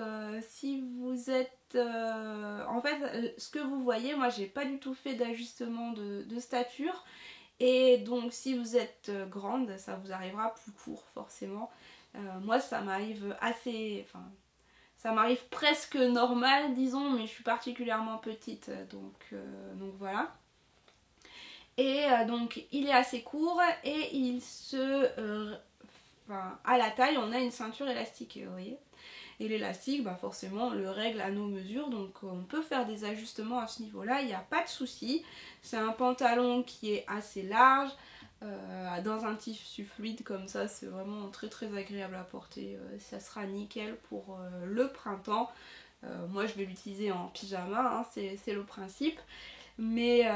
si vous êtes en fait ce que vous voyez, moi j'ai pas du tout fait d'ajustement de stature, et donc si vous êtes grande, ça vous arrivera plus court forcément. Moi ça m'arrive assez, enfin ça m'arrive presque normal disons, mais je suis particulièrement petite, donc voilà. Et donc il est assez court et il enfin, à la taille on a une ceinture élastique, vous voyez. Et l'élastique, bah forcément on le règle à nos mesures, donc on peut faire des ajustements à ce niveau là, il n'y a pas de souci. C'est un pantalon qui est assez large, dans un tissu fluide comme ça, c'est vraiment très très agréable à porter, ça sera nickel pour le printemps. Moi je vais l'utiliser en pyjama, hein, c'est le principe. Mais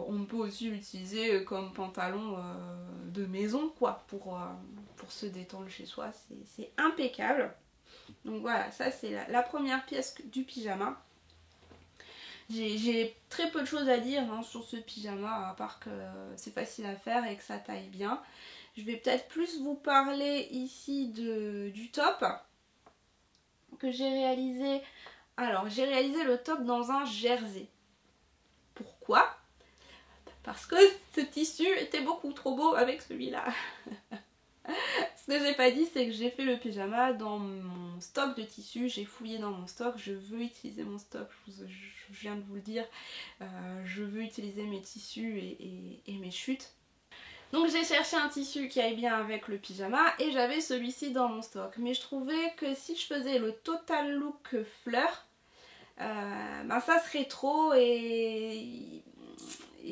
on peut aussi l'utiliser comme pantalon de maison, quoi, pour se détendre chez soi, c'est impeccable. Donc voilà, ça c'est la première pièce du pyjama. J'ai très peu de choses à dire hein, sur ce pyjama, à part que c'est facile à faire et que ça taille bien. Je vais peut-être plus vous parler ici du top que j'ai réalisé. Alors, j'ai réalisé le top dans un jersey. Pourquoi ? Parce que ce tissu était beaucoup trop beau avec celui-là. Ce que j'ai pas dit, c'est que j'ai fait le pyjama dans mon stock de tissus, j'ai fouillé dans mon stock, je veux utiliser mon stock, je viens de vous le dire, je veux utiliser mes tissus et mes chutes. Donc j'ai cherché un tissu qui aille bien avec le pyjama et j'avais celui-ci dans mon stock. Mais je trouvais que si je faisais le total look fleur, ben ça serait trop et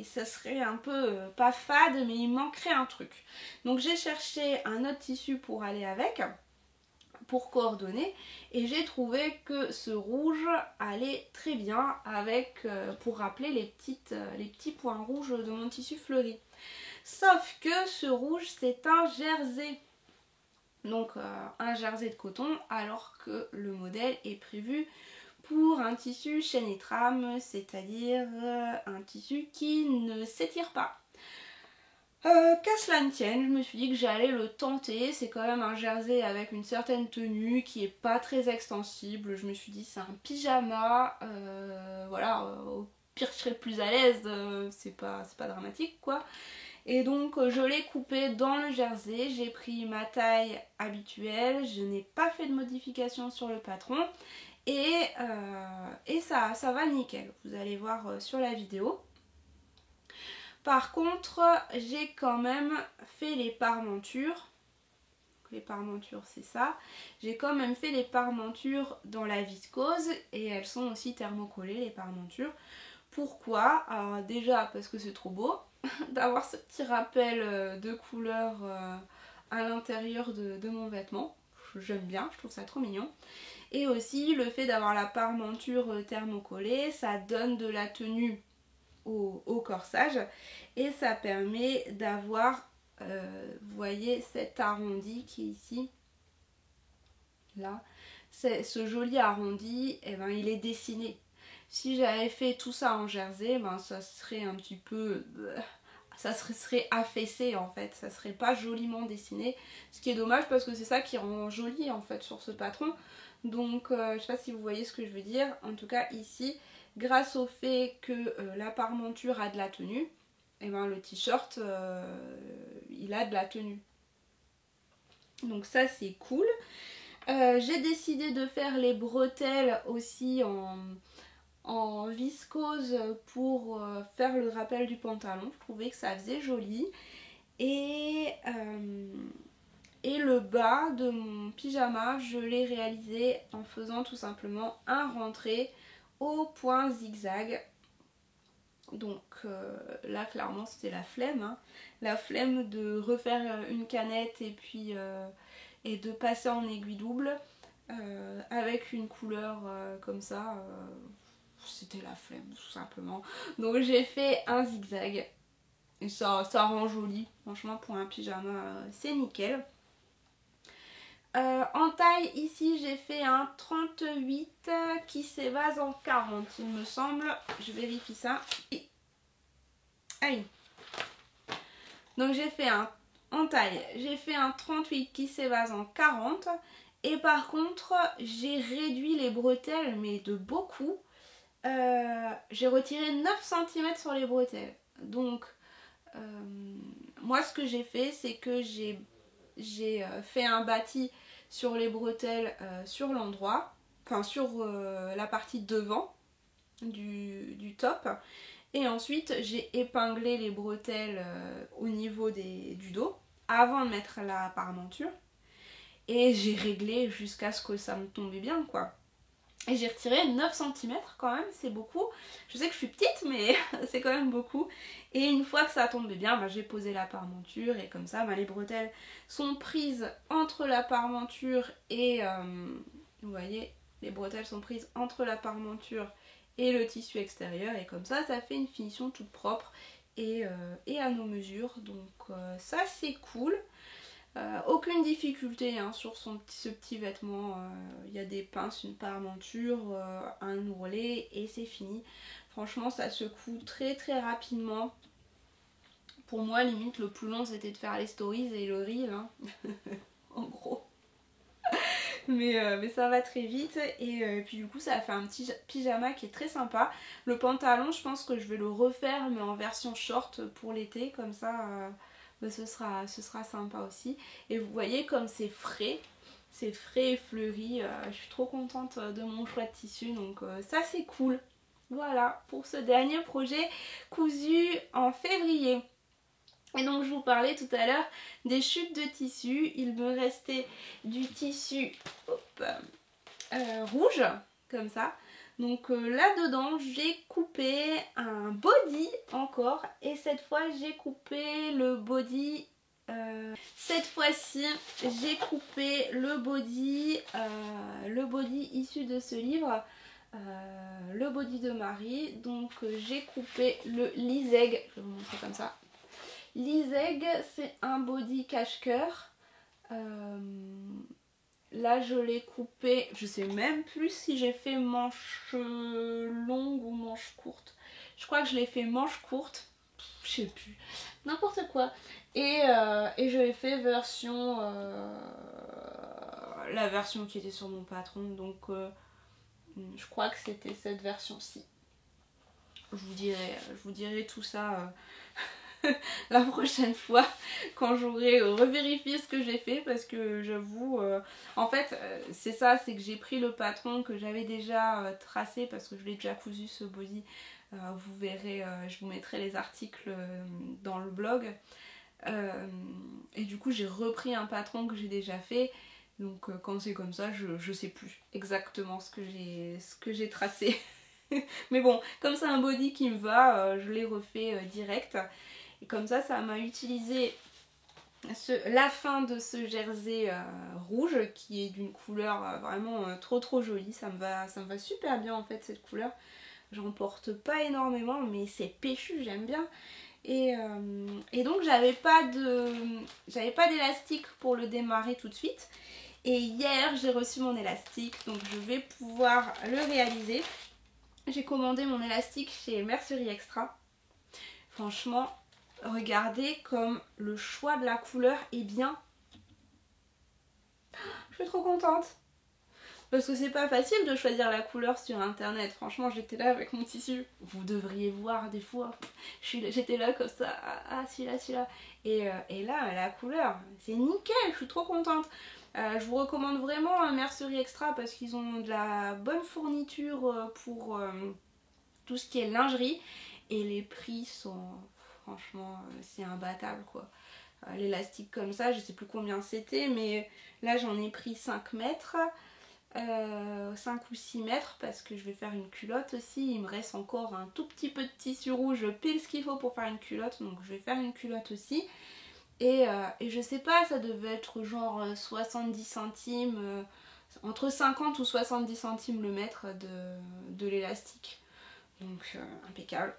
ça serait un peu pas fade, mais il manquerait un truc. Donc j'ai cherché un autre tissu pour aller avec, pour coordonner, et j'ai trouvé que ce rouge allait très bien avec, pour rappeler les petits points rouges de mon tissu fleuri. Sauf que ce rouge c'est un jersey. Donc un jersey de coton, alors que le modèle est prévu pour un tissu chaîne et trame, c'est-à-dire un tissu qui ne s'étire pas. Qu'à cela ne tienne, je me suis dit que j'allais le tenter. C'est quand même un jersey avec une certaine tenue qui est pas très extensible. Je me suis dit c'est un pyjama, voilà, au pire je serais plus à l'aise, c'est pas dramatique quoi. Et donc je l'ai coupé dans le jersey, j'ai pris ma taille habituelle, je n'ai pas fait de modification sur le patron. Et ça va nickel, vous allez voir sur la vidéo. Par contre, j'ai quand même fait les parmentures. Les parmentures, c'est ça. J'ai quand même fait les parmentures dans la viscose et elles sont aussi thermocollées, les parmentures. Pourquoi? Alors déjà parce que c'est trop beau d'avoir ce petit rappel de couleur à l'intérieur de mon vêtement. J'aime bien, je trouve ça trop mignon. Et aussi le fait d'avoir la parmenture thermocollée, ça donne de la tenue au corsage et ça permet d'avoir, vous voyez cet arrondi qui est ici, là, ce joli arrondi, et ben, il est dessiné. Si j'avais fait tout ça en jersey, ben, ça serait un petit peu... ça serait affaissé en fait, ça serait pas joliment dessiné, ce qui est dommage parce que c'est ça qui rend joli en fait sur ce patron. Donc je sais pas si vous voyez ce que je veux dire, en tout cas ici, grâce au fait que la parmenture a de la tenue, et ben le t-shirt il a de la tenue. Donc ça c'est cool. J'ai décidé de faire les bretelles aussi en viscose pour faire le rappel du pantalon. Je trouvais que ça faisait joli. Et le bas de mon pyjama, je l'ai réalisé en faisant tout simplement un rentré au point zigzag. Donc là clairement c'était la flemme, hein. La flemme de refaire une canette et puis et de passer en aiguille double avec une couleur comme ça. C'était la flemme tout simplement. Donc j'ai fait un zigzag. Et ça rend joli. Franchement pour un pyjama c'est nickel. En taille ici j'ai fait un 38 qui s'évase en 40 il me semble. Je vérifie ça. Aïe. Donc j'ai fait en taille, j'ai fait un 38 qui s'évase en 40. Et par contre, j'ai réduit les bretelles, mais de beaucoup. J'ai retiré 9 cm sur les bretelles. Donc, moi ce que j'ai fait, c'est que j'ai fait un bâti sur les bretelles sur l'endroit, enfin sur la partie devant du top. Et ensuite, j'ai épinglé les bretelles au niveau du dos avant de mettre la parmenture. Et j'ai réglé jusqu'à ce que ça me tombait bien, quoi. Et j'ai retiré 9 cm quand même, c'est beaucoup. Je sais que je suis petite, mais c'est quand même beaucoup. Et une fois que ça tombait bien, bah, j'ai posé la parmenture. Et comme ça, bah, les bretelles sont prises entre la parmenture et... vous voyez, les bretelles sont prises entre la parmenture et le tissu extérieur. Et comme ça fait une finition toute propre et à nos mesures. Donc ça, c'est cool. Aucune difficulté hein, sur ce petit vêtement, il y a des pinces, une parmenture, un ourlet et c'est fini. Franchement ça se coud très très rapidement. Pour moi limite le plus long c'était de faire les stories et le reel hein. En gros. Mais ça va très vite et puis du coup ça a fait un petit pyjama qui est très sympa. Le pantalon je pense que je vais le refaire mais en version short pour l'été comme ça... ce sera sympa aussi. Et vous voyez comme c'est frais et fleuri. Je suis trop contente de mon choix de tissu. Donc ça c'est cool. Voilà pour ce dernier projet cousu en février. Et donc je vous parlais tout à l'heure des chutes de tissu. Il me restait du tissu rouge comme ça. Donc là-dedans, j'ai coupé un body encore. Et cette fois, j'ai coupé le body... cette fois-ci, j'ai coupé le body issu de ce livre. Le body de Marie. Donc j'ai coupé le Liseg. Je vais vous montrer comme ça. Liseg, c'est un body cache-cœur. Là je l'ai coupé, je sais même plus si j'ai fait manche longue ou manche courte. Je crois que je l'ai fait manche courte, je sais plus, n'importe quoi. Et je l'ai fait version, la version qui était sur mon patron, donc je crois que c'était cette version-ci. Je vous dirai tout ça la prochaine fois quand j'aurai revérifié ce que j'ai fait parce que j'avoue en fait c'est ça, c'est que j'ai pris le patron que j'avais déjà tracé parce que je l'ai déjà cousu ce body. Vous verrez, je vous mettrai les articles dans le blog et du coup j'ai repris un patron que j'ai déjà fait. Donc quand c'est comme ça je sais plus exactement ce que j'ai tracé. Mais bon, comme c'est un body qui me va, je l'ai refait direct. Et comme ça m'a utilisé la fin de ce jersey rouge qui est d'une couleur vraiment trop jolie. Ça me va super bien en fait cette couleur. J'en porte pas énormément mais c'est péchu, j'aime bien. Et donc j'avais pas d'élastique pour le démarrer tout de suite. Et hier j'ai reçu mon élastique donc je vais pouvoir le réaliser. J'ai commandé mon élastique chez Mercerie Extra. Franchement, regardez comme le choix de la couleur est bien. Je suis trop contente. Parce que c'est pas facile de choisir la couleur sur internet. Franchement, j'étais là avec mon tissu. Vous devriez voir des fois. J'étais là comme ça. Ah, celui-là. Et là, la couleur, c'est nickel. Je suis trop contente. Je vous recommande vraiment Mercerie Extra parce qu'ils ont de la bonne fourniture pour tout ce qui est lingerie. Et les prix sont... Franchement, c'est imbattable quoi. L'élastique comme ça, je sais plus combien c'était, mais là j'en ai pris 5 mètres, 5 ou 6 mètres parce que je vais faire une culotte aussi. Il me reste encore un tout petit peu de tissu rouge, pile ce qu'il faut pour faire une culotte, donc je vais faire une culotte aussi. Et je sais pas, ça devait être genre 70 centimes, entre 50 ou 70 centimes le mètre de l'élastique. Donc impeccable.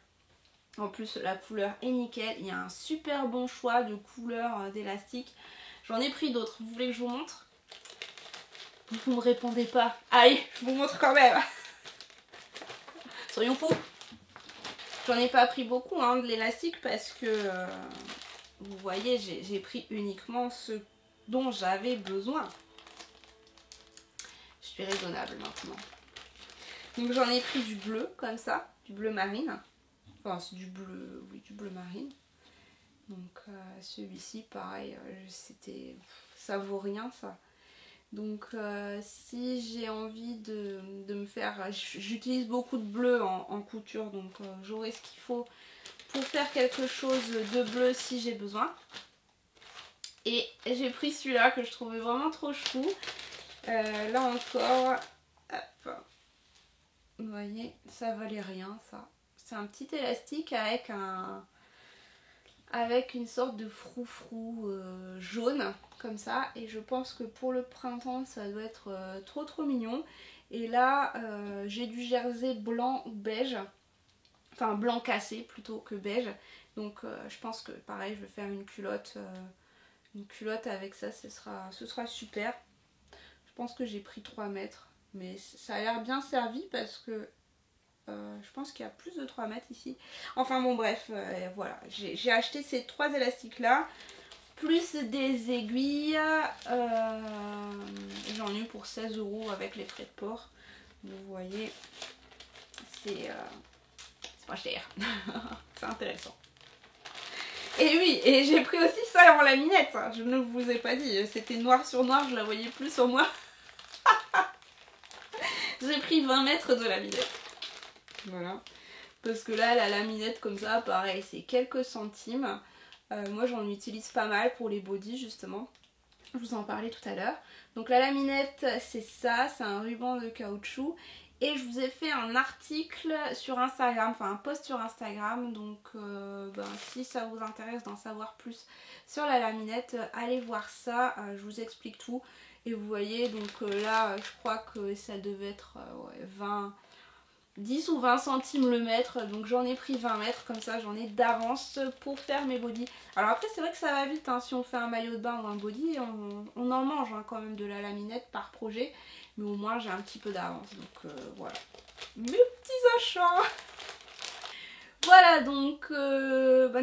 En plus la couleur est nickel, il y a un super bon choix de couleurs d'élastique. J'en ai pris d'autres, vous voulez que je vous montre? Vous me répondez pas. Allez, je vous montre quand même. Soyons fous. J'en ai pas pris beaucoup hein, de l'élastique parce que vous voyez, j'ai pris uniquement ce dont j'avais besoin. Je suis raisonnable maintenant. Donc j'en ai pris du bleu comme ça, du bleu marine. Enfin c'est du bleu, oui du bleu marine. Donc celui-ci pareil, ça vaut rien ça. Donc si j'ai envie de me faire, j'utilise beaucoup de bleu en couture, donc j'aurai ce qu'il faut pour faire quelque chose de bleu si j'ai besoin. Et j'ai pris celui-là que je trouvais vraiment trop chou. Là encore, hop, vous voyez, ça valait rien ça. C'est un petit élastique avec une sorte de froufrou jaune comme ça, et je pense que pour le printemps ça doit être trop mignon. Et là j'ai du jersey blanc ou beige, enfin blanc cassé plutôt que beige, donc je pense que pareil je vais faire une culotte avec ça, ce sera super. Je pense que j'ai pris 3 mètres, mais ça a l'air bien servi parce que je pense qu'il y a plus de 3 mètres ici. Enfin bon bref, voilà. J'ai acheté ces 3 élastiques là, plus des aiguilles. J'en ai eu pour 16 € avec les frais de port. Vous voyez, c'est pas cher. C'est intéressant. Et oui, et j'ai pris aussi ça en laminette. Je ne vous ai pas dit, c'était noir sur noir, je la voyais plus sur moi. J'ai pris 20 mètres de laminette. Voilà. Parce que là, la laminette comme ça, pareil, c'est quelques centimes. Moi, j'en utilise pas mal pour les bodys, justement. Je vous en parlais tout à l'heure. Donc la laminette, c'est ça, c'est un ruban de caoutchouc. Et je vous ai fait un article sur Instagram, enfin un post sur Instagram. Donc si ça vous intéresse d'en savoir plus sur la laminette, allez voir ça. Je vous explique tout. Et vous voyez, donc là, je crois que ça devait être 10 ou 20 centimes le mètre, donc j'en ai pris 20 mètres, comme ça j'en ai d'avance pour faire mes bodys. Alors après c'est vrai que ça va vite, hein, si on fait un maillot de bain ou un body, on en mange hein, quand même de la laminette par projet, mais au moins j'ai un petit peu d'avance, donc voilà. Mes petits achats. Voilà donc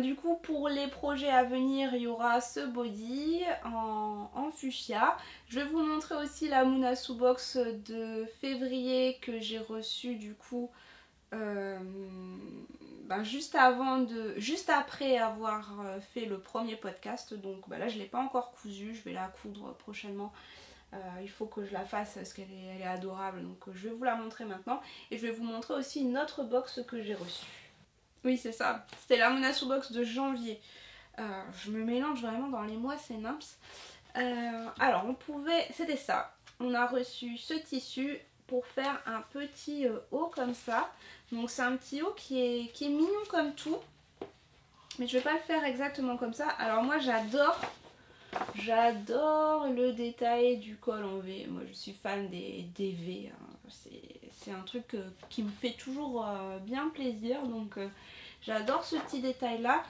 du coup pour les projets à venir il y aura ce body en fuchsia. Je vais vous montrer aussi la Munasu Box de février que j'ai reçue du coup juste après avoir fait le premier podcast. Donc là je ne l'ai pas encore cousue, je vais la coudre prochainement. Il faut que je la fasse parce qu'elle est adorable, donc je vais vous la montrer maintenant. Et je vais vous montrer aussi une autre box que j'ai reçue. Oui, c'est ça. C'était la Munasu Box de janvier. Je me mélange vraiment dans les mois, c'est nimps. Alors, c'était ça. On a reçu ce tissu pour faire un petit haut comme ça. Donc, c'est un petit haut qui est mignon comme tout. Mais je vais pas le faire exactement comme ça. Alors, moi, j'adore le détail du col en V. Moi, je suis fan des V. Hein. C'est un truc qui me fait toujours bien plaisir. Donc, j'adore ce petit détail là.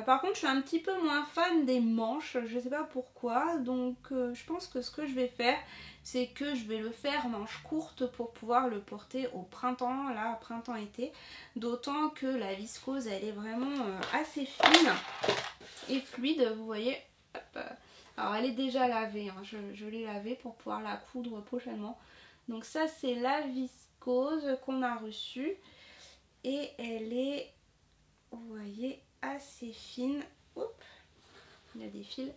Par contre je suis un petit peu moins fan des manches, je sais pas pourquoi, donc je pense que ce que je vais faire c'est que je vais le faire manche courte pour pouvoir le porter au printemps, là printemps-été, d'autant que la viscose elle est vraiment assez fine et fluide, vous voyez. Hop. Alors elle est déjà lavée, hein. Je l'ai lavée pour pouvoir la coudre prochainement. Donc ça c'est la viscose qu'on a reçue et elle est, vous voyez, assez fine. Oups, il y a des fils.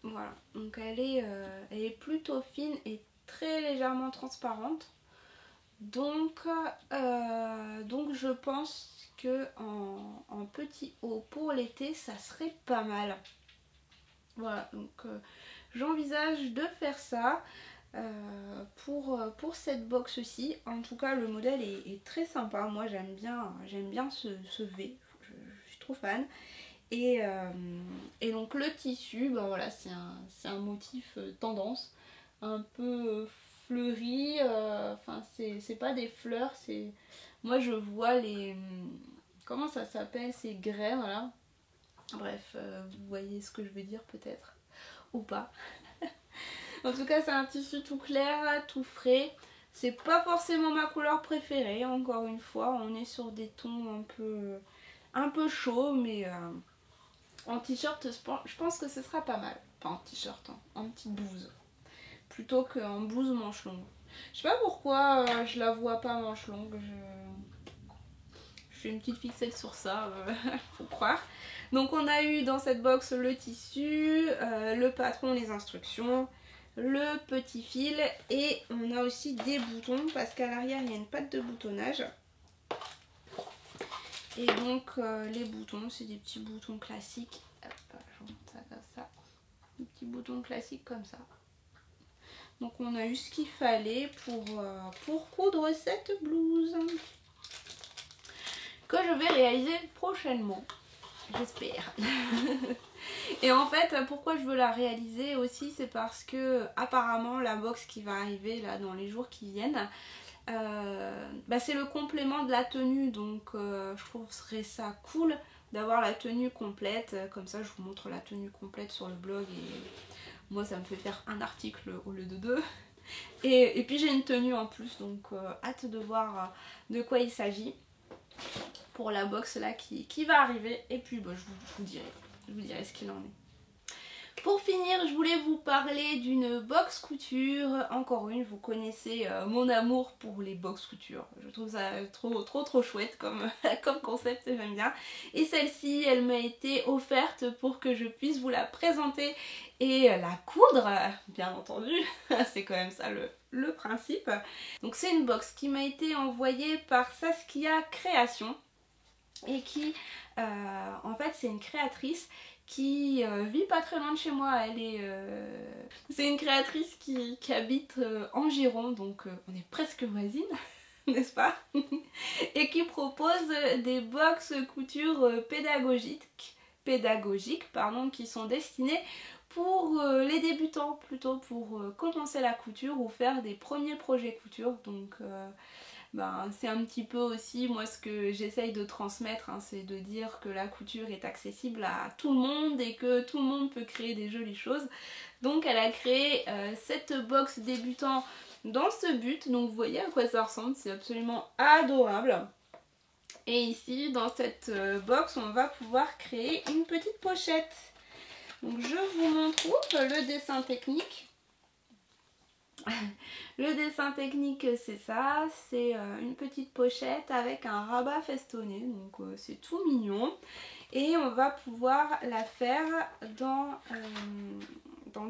Voilà, donc elle est plutôt fine et très légèrement transparente. Donc je pense que en petit haut pour l'été, ça serait pas mal. Voilà, donc j'envisage de faire ça pour cette box-ci. En tout cas, le modèle est très sympa. Moi, j'aime bien ce V. Je suis trop fan. Et donc le tissu, voilà, c'est un motif tendance, un peu fleuri, enfin c'est pas des fleurs, c'est... Moi je vois les... Comment ça s'appelle, ces graines, voilà. Bref, vous voyez ce que je veux dire peut-être, ou pas. En tout cas c'est un tissu tout clair, tout frais. C'est pas forcément ma couleur préférée, encore une fois, on est sur des tons un peu chauds, mais En t-shirt, je pense que ce sera pas mal. Enfin en t-shirt, hein, en petite blouse. Plutôt qu'en blouse manche longue. Je sais pas pourquoi je la vois pas manche longue. Je suis une petite fixette sur ça, faut croire. Donc on a eu dans cette box le tissu, le patron, les instructions, le petit fil et on a aussi des boutons parce qu'à l'arrière il y a une patte de boutonnage. Et donc les boutons, c'est des petits boutons classiques. Hop, je remonte ça comme ça. Des petits boutons classiques comme ça. Donc on a eu ce qu'il fallait pour coudre cette blouse. Que je vais réaliser prochainement. J'espère. Et en fait, pourquoi je veux la réaliser aussi, c'est parce que apparemment la box qui va arriver là dans les jours qui viennent, c'est le complément de la tenue. Donc je trouverais ça cool d'avoir la tenue complète. Comme ça, je vous montre la tenue complète sur le blog et moi ça me fait faire un article au lieu de deux. Et puis j'ai une tenue en plus, donc hâte de voir de quoi il s'agit pour la box là qui va arriver. Et puis je vous dirai ce qu'il en est. Pour finir, je voulais vous parler d'une box couture. Encore une, vous connaissez mon amour pour les box couture. Je trouve ça trop chouette comme concept, j'aime bien. Et celle-ci, elle m'a été offerte pour que je puisse vous la présenter et la coudre, bien entendu. C'est quand même ça le principe. Donc c'est une box qui m'a été envoyée par Saskia Création. Et qui, en fait, c'est une créatrice qui vit pas très loin de chez moi. C'est une créatrice qui habite en Gironde, donc on est presque voisines, n'est-ce pas? Et qui propose des box couture pédagogiques, qui sont destinées pour les débutants, plutôt pour commencer la couture ou faire des premiers projets couture. Donc c'est un petit peu aussi moi ce que j'essaye de transmettre, hein, c'est de dire que la couture est accessible à tout le monde et que tout le monde peut créer des jolies choses. Donc elle a créé cette box débutant dans ce but, donc vous voyez à quoi ça ressemble, c'est absolument adorable. Et ici dans cette box on va pouvoir créer une petite pochette. Donc je vous montre le dessin technique. Le dessin technique c'est ça, c'est une petite pochette avec un rabat festonné, donc c'est tout mignon. Et on va pouvoir la faire dans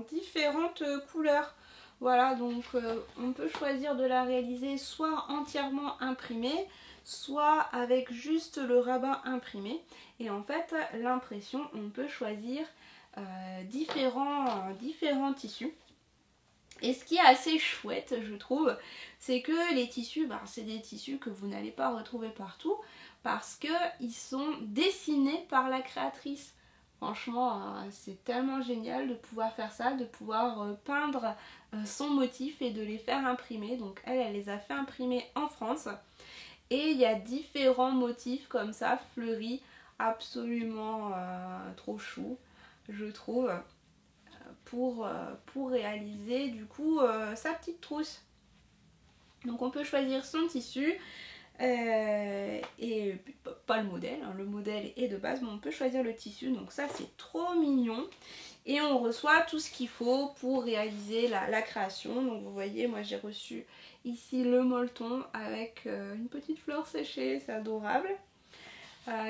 différentes couleurs. Voilà, donc on peut choisir de la réaliser soit entièrement imprimée, soit avec juste le rabat imprimé. Et en fait, l'impression, on peut choisir différents tissus. Et ce qui est assez chouette, je trouve, c'est que les tissus, c'est des tissus que vous n'allez pas retrouver partout parce qu'ils sont dessinés par la créatrice. Franchement, c'est tellement génial de pouvoir faire ça, de pouvoir peindre son motif et de les faire imprimer. Donc elle les a fait imprimer en France. Et il y a différents motifs comme ça, fleuris, absolument trop chou, je trouve. Pour réaliser du coup sa petite trousse. Donc on peut choisir son tissu et pas le modèle, hein, le modèle est de base, mais on peut choisir le tissu, donc ça c'est trop mignon. Et on reçoit tout ce qu'il faut pour réaliser la création. Donc vous voyez, moi j'ai reçu ici le molleton avec une petite fleur séchée, c'est adorable.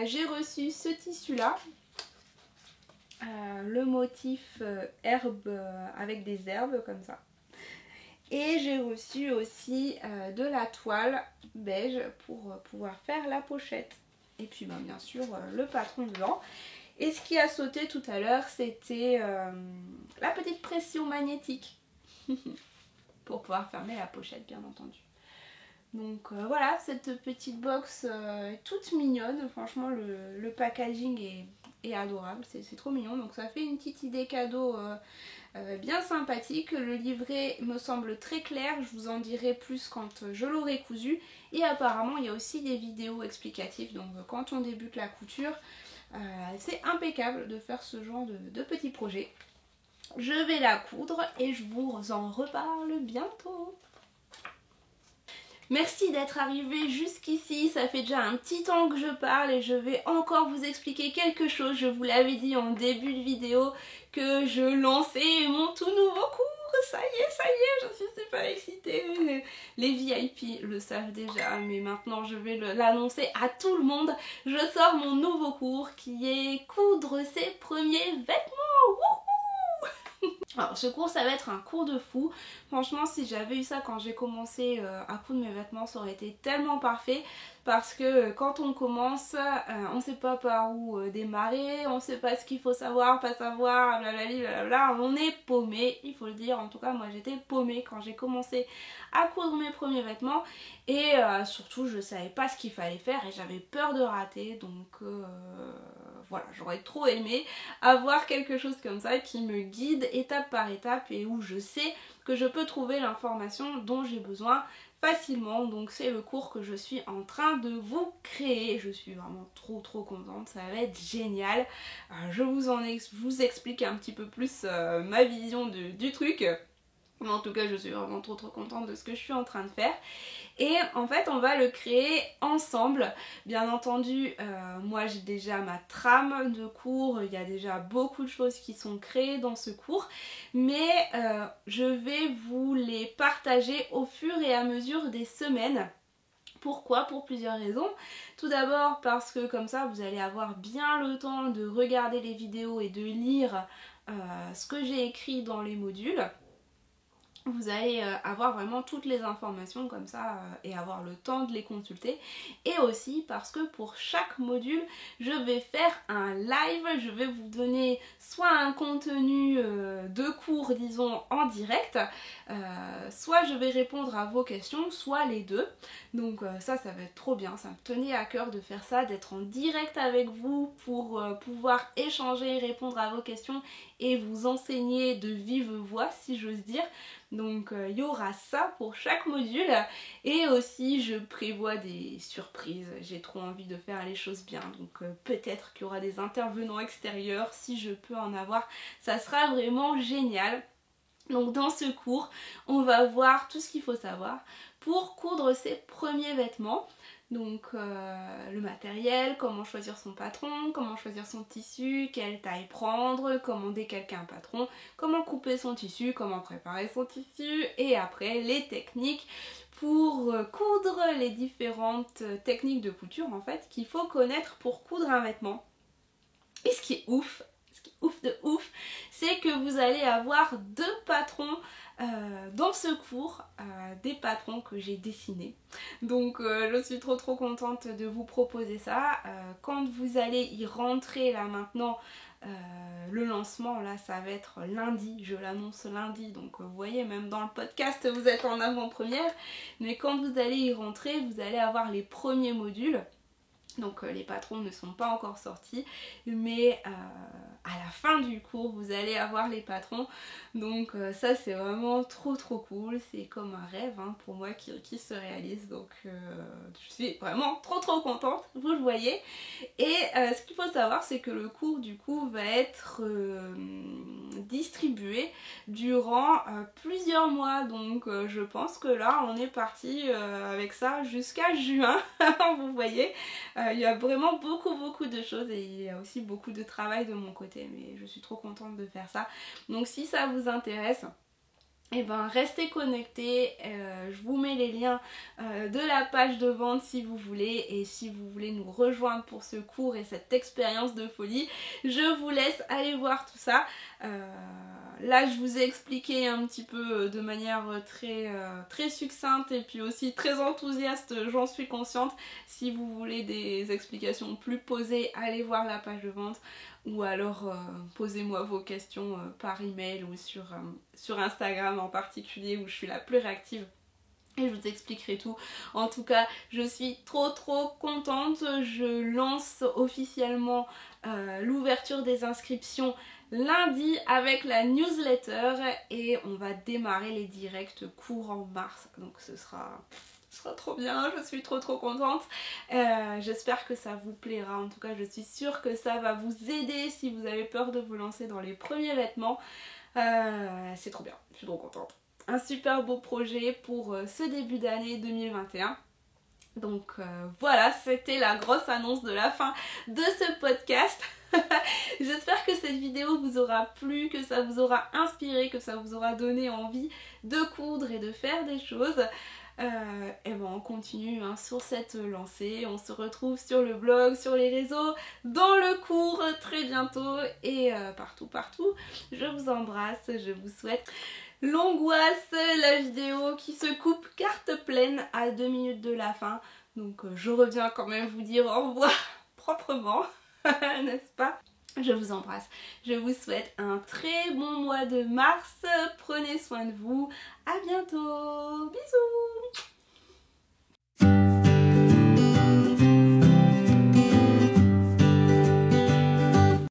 J'ai reçu ce tissu là. Le motif herbe avec des herbes comme ça. Et j'ai reçu aussi de la toile beige pour pouvoir faire la pochette. Et puis bien sûr le patron blanc. Et ce qui a sauté tout à l'heure, c'était la petite pression magnétique. Pour pouvoir fermer la pochette bien entendu. Donc voilà, cette petite box est toute mignonne. Franchement le packaging est adorable, c'est trop mignon. Donc ça fait une petite idée cadeau bien sympathique. Le livret me semble très clair, je vous en dirai plus quand je l'aurai cousu. Et apparemment il y a aussi des vidéos explicatives, donc quand on débute la couture, c'est impeccable de faire ce genre de petits projets. Je vais la coudre et je vous en reparle bientôt. Merci d'être arrivé jusqu'ici, ça fait déjà un petit temps que je parle et je vais encore vous expliquer quelque chose. Je vous l'avais dit en début de vidéo que je lançais mon tout nouveau cours. Ça y est, je suis super excitée. Les VIP le savent déjà, mais maintenant je vais l'annoncer à tout le monde. Je sors mon nouveau cours qui est coudre ses premiers vêtements. Wouhou! Alors ce cours ça va être un cours de fou. Franchement si j'avais eu ça quand j'ai commencé à coudre mes vêtements ça aurait été tellement parfait. Parce que quand on commence, on sait pas par où démarrer, on sait pas ce qu'il faut savoir, pas savoir, blablabla, on est paumé, il faut le dire. En tout cas moi j'étais paumée quand j'ai commencé à coudre mes premiers vêtements et surtout je savais pas ce qu'il fallait faire et j'avais peur de rater, donc voilà, j'aurais trop aimé avoir quelque chose comme ça qui me guide étape par étape et où je sais que je peux trouver l'information dont j'ai besoin facilement. Donc c'est le cours que je suis en train de vous créer. Je suis vraiment trop contente, ça va être génial. Je vous explique un petit peu plus ma vision du truc. Mais en tout cas je suis vraiment trop contente de ce que je suis en train de faire. Et en fait on va le créer ensemble. Bien entendu moi j'ai déjà ma trame de cours, il y a déjà beaucoup de choses qui sont créées dans ce cours, mais je vais vous les partager au fur et à mesure des semaines. Pourquoi? Pour plusieurs raisons. Tout d'abord parce que comme ça vous allez avoir bien le temps de regarder les vidéos et de lire ce que j'ai écrit dans les modules. Vous allez avoir vraiment toutes les informations comme ça et avoir le temps de les consulter. Et aussi parce que pour chaque module, je vais faire un live. Je vais vous donner soit un contenu de cours, disons, en direct, soit je vais répondre à vos questions, soit les deux. Donc ça va être trop bien. Ça me tenait à cœur de faire ça, d'être en direct avec vous pour pouvoir échanger, répondre à vos questions et vous enseigner de vive voix, si j'ose dire. Donc il y aura ça pour chaque module et aussi je prévois des surprises. J'ai trop envie de faire les choses bien, donc peut-être qu'il y aura des intervenants extérieurs si je peux en avoir. Ça sera vraiment génial. Donc dans ce cours, on va voir tout ce qu'il faut savoir pour coudre ses premiers vêtements. Donc le matériel, comment choisir son patron, comment choisir son tissu, quelle taille prendre, comment décalquer un patron, comment couper son tissu, comment préparer son tissu et après les techniques pour coudre, les différentes techniques de couture en fait qu'il faut connaître pour coudre un vêtement. Et ce qui est ouf de ouf, c'est que vous allez avoir deux patrons dans ce cours, des patrons que j'ai dessinés. Donc je suis trop contente de vous proposer ça. Quand vous allez y rentrer là maintenant, le lancement là ça va être lundi, je l'annonce lundi, donc vous voyez même dans le podcast vous êtes en avant-première, mais quand vous allez y rentrer vous allez avoir les premiers modules. Donc les patrons ne sont pas encore sortis, mais à la fin du cours vous allez avoir les patrons. Donc ça c'est vraiment trop cool, c'est comme un rêve hein, pour moi qui se réalise. Donc je suis vraiment trop contente, vous le voyez. Et ce qu'il faut savoir c'est que le cours du coup va être distribué durant plusieurs mois. Donc je pense que là on est parti avec ça jusqu'à juin, vous voyez. Il y a vraiment beaucoup de choses et il y a aussi beaucoup de travail de mon côté, mais je suis trop contente de faire ça. Donc si ça vous intéresse, et ben restez connectés, je vous mets les liens de la page de vente si vous voulez, et si vous voulez nous rejoindre pour ce cours et cette expérience de folie, je vous laisse aller voir tout ça. Là je vous ai expliqué un petit peu de manière très succincte et puis aussi très enthousiaste, j'en suis consciente. Si vous voulez des explications plus posées, allez voir la page de vente. Ou alors posez-moi vos questions par email ou sur Instagram en particulier où je suis la plus réactive. Et je vous expliquerai tout. En tout cas, je suis trop contente. Je lance officiellement l'ouverture des inscriptions lundi avec la newsletter. Et on va démarrer les directs courant mars. Donc ce sera trop bien, je suis trop contente. J'espère que ça vous plaira. En tout cas, je suis sûre que ça va vous aider si vous avez peur de vous lancer dans les premiers vêtements. C'est trop bien, je suis trop contente. un super beau projet pour ce début d'année 2021. Donc voilà, c'était la grosse annonce de la fin de ce podcast. J'espère que cette vidéo vous aura plu, que ça vous aura inspiré, que ça vous aura donné envie de coudre et de faire des choses. Et bon, on continue sur cette lancée, on se retrouve sur le blog, sur les réseaux, dans le cours très bientôt et partout. Je vous embrasse, je vous souhaite l'angoisse, la vidéo qui se coupe carte pleine à 2 minutes de la fin. Donc je reviens quand même vous dire au revoir proprement, n'est-ce pas? Je vous embrasse. Je vous souhaite un très bon mois de mars. Prenez soin de vous. À bientôt. Bisous.